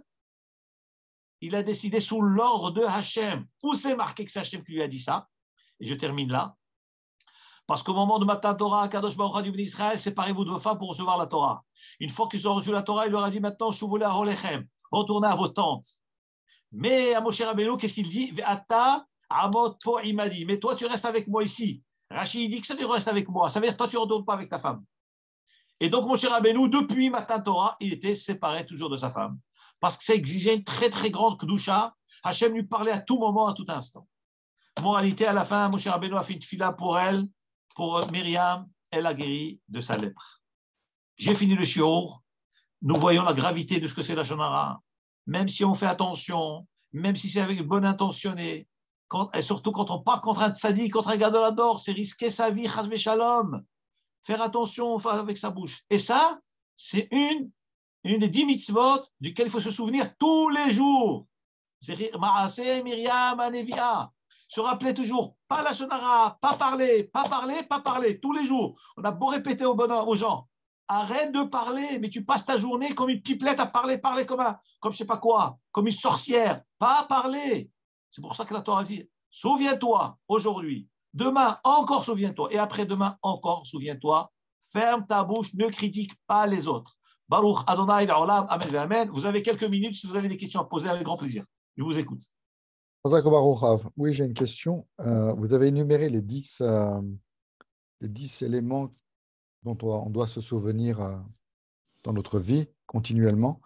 il a décidé sous l'ordre de Hachem. Où c'est marqué que c'est Hachem qui lui a dit ça? Et je termine là. Parce qu'au moment de Matan Torah, Kadosh Baruch Hu dit Israël, séparez-vous de vos femmes pour recevoir la Torah. Une fois qu'ils ont reçu la Torah, il leur a dit maintenant, Shuvula Holechem, retournez à vos tentes. Mais à Moshe Rabbeinu, qu'est-ce qu'il dit? Ata Amot Po Imadi. Mais toi, tu restes avec moi ici. Rachid dit que ça, tu restes avec moi. Ça veut dire que toi, tu ne retournes pas avec ta femme. Et donc, Moshe Rabbeinu, depuis Matan Torah, il était séparé toujours de sa femme. Parce que ça exigeait une très, très grande Kedusha. Hachem lui parlait à tout moment, à tout instant. Moralité, à la fin, Moshe Rabbeinu a fait une tefila pour elle, pour Myriam, elle a guéri de sa lèpre. J'ai fini le shiur. Nous voyons la gravité de ce que c'est la shonara. Même si on fait attention, même si c'est avec une bonne intentionné, et surtout quand on part contre un tzadi, contre un gadolador, c'est risquer sa vie, chas v'shalom. Faire attention avec sa bouche. Et ça, c'est une des 10 mitzvot duquel il faut se souvenir tous les jours. C'est Ma'aseh Myriam Anevia. Se rappeler toujours, pas la shonara, pas parler, pas parler, pas parler, tous les jours. On a beau répéter aux gens, arrête de parler, mais tu passes ta journée comme une pipelette à parler comme je sais pas quoi, comme une sorcière, pas parler. C'est pour ça que la Torah dit, souviens-toi aujourd'hui, demain encore souviens-toi, et après-demain encore souviens-toi, ferme ta bouche, ne critique pas les autres. Baruch Adonai La'olam, Amen ve Amen. Vous avez quelques minutes, si vous avez des questions à poser, avec grand plaisir. Je vous écoute. Oui, j'ai une question. Vous avez énuméré les 10 éléments dont on doit se souvenir dans notre vie continuellement.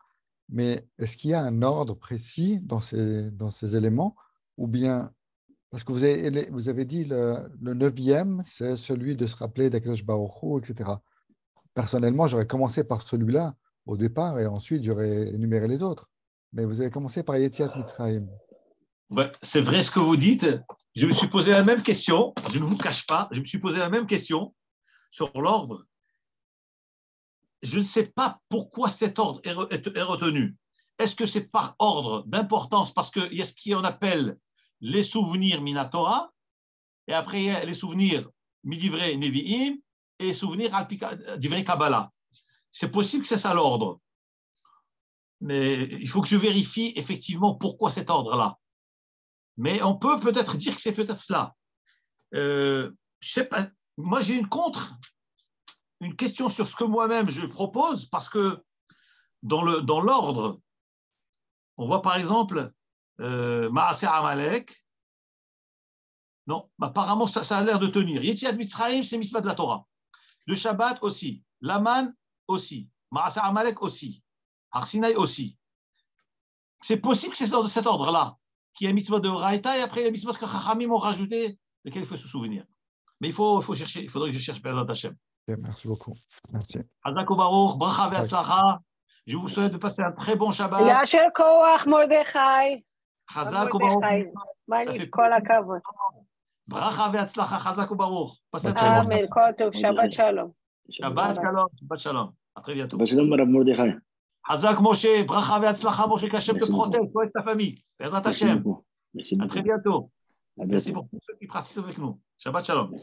Mais est-ce qu'il y a un ordre précis dans ces éléments? Ou bien, parce que vous avez dit le 9e, c'est celui de se rappeler d'Akadosh Baruch Hu, etc. Personnellement, j'aurais commencé par celui-là au départ et ensuite j'aurais énuméré les autres. Mais vous avez commencé par Yetziat Mitzrayim. Ouais, c'est vrai ce que vous dites. Je me suis posé la même question, je ne vous cache pas, je me suis posé la même question sur l'ordre. Je ne sais pas pourquoi cet ordre est retenu. Est-ce que c'est par ordre d'importance? Parce qu'il y a ce qu'on appelle les souvenirs Minatora, et après il y a les souvenirs Midivrei Nevi'im, et les souvenirs Divrei Kabbalah. C'est possible que c'est ça l'ordre. Mais il faut que je vérifie effectivement pourquoi cet ordre-là. Mais on peut peut-être dire que c'est peut-être cela. Je sais pas. Moi, j'ai une question sur ce que moi-même je propose, parce que dans l'ordre, on voit par exemple Ma'aseh Amalek. Non, apparemment, ça a l'air de tenir. Yetziat Mitzrayim, c'est mitzvah de la Torah. Le Shabbat aussi. L'Aman aussi. Ma'aseh Amalek aussi. Har Sinai aussi. C'est possible que c'est de cet ordre-là, qu'il y a mitzvah de Raïta et après il y a mitzvah que Chachamim ont rajouté, lesquels il faut se souvenir. Mais il faut chercher, il faudrait que je cherche Be'ezrat Hashem. Merci beaucoup. Merci. Hazak u'baruch, bracha ve'atzlacha. Je vous souhaite de passer un très bon Shabbat. Yasher koach Mordechai. Hazak u'baruch. Magnifique, kol hakavod. Bracha ve'atzlacha, Hazak u'baruch. Passez un très bon Amen, kol tov, Shabbat shalom. Shabbat shalom. Shabbat shalom. À très bientôt. Shabbat shalom, Rav Mordechai. Hazak Moshe, bracha ve'atzlacha, Moshe, qu'Hachem te protège, toi et ta famille. Be'ezrat Hashem. Merci beaucoup. À très bientôt. À bientôt. Merci pour tous ceux qui pratiquent avec nous. Shabbat shalom.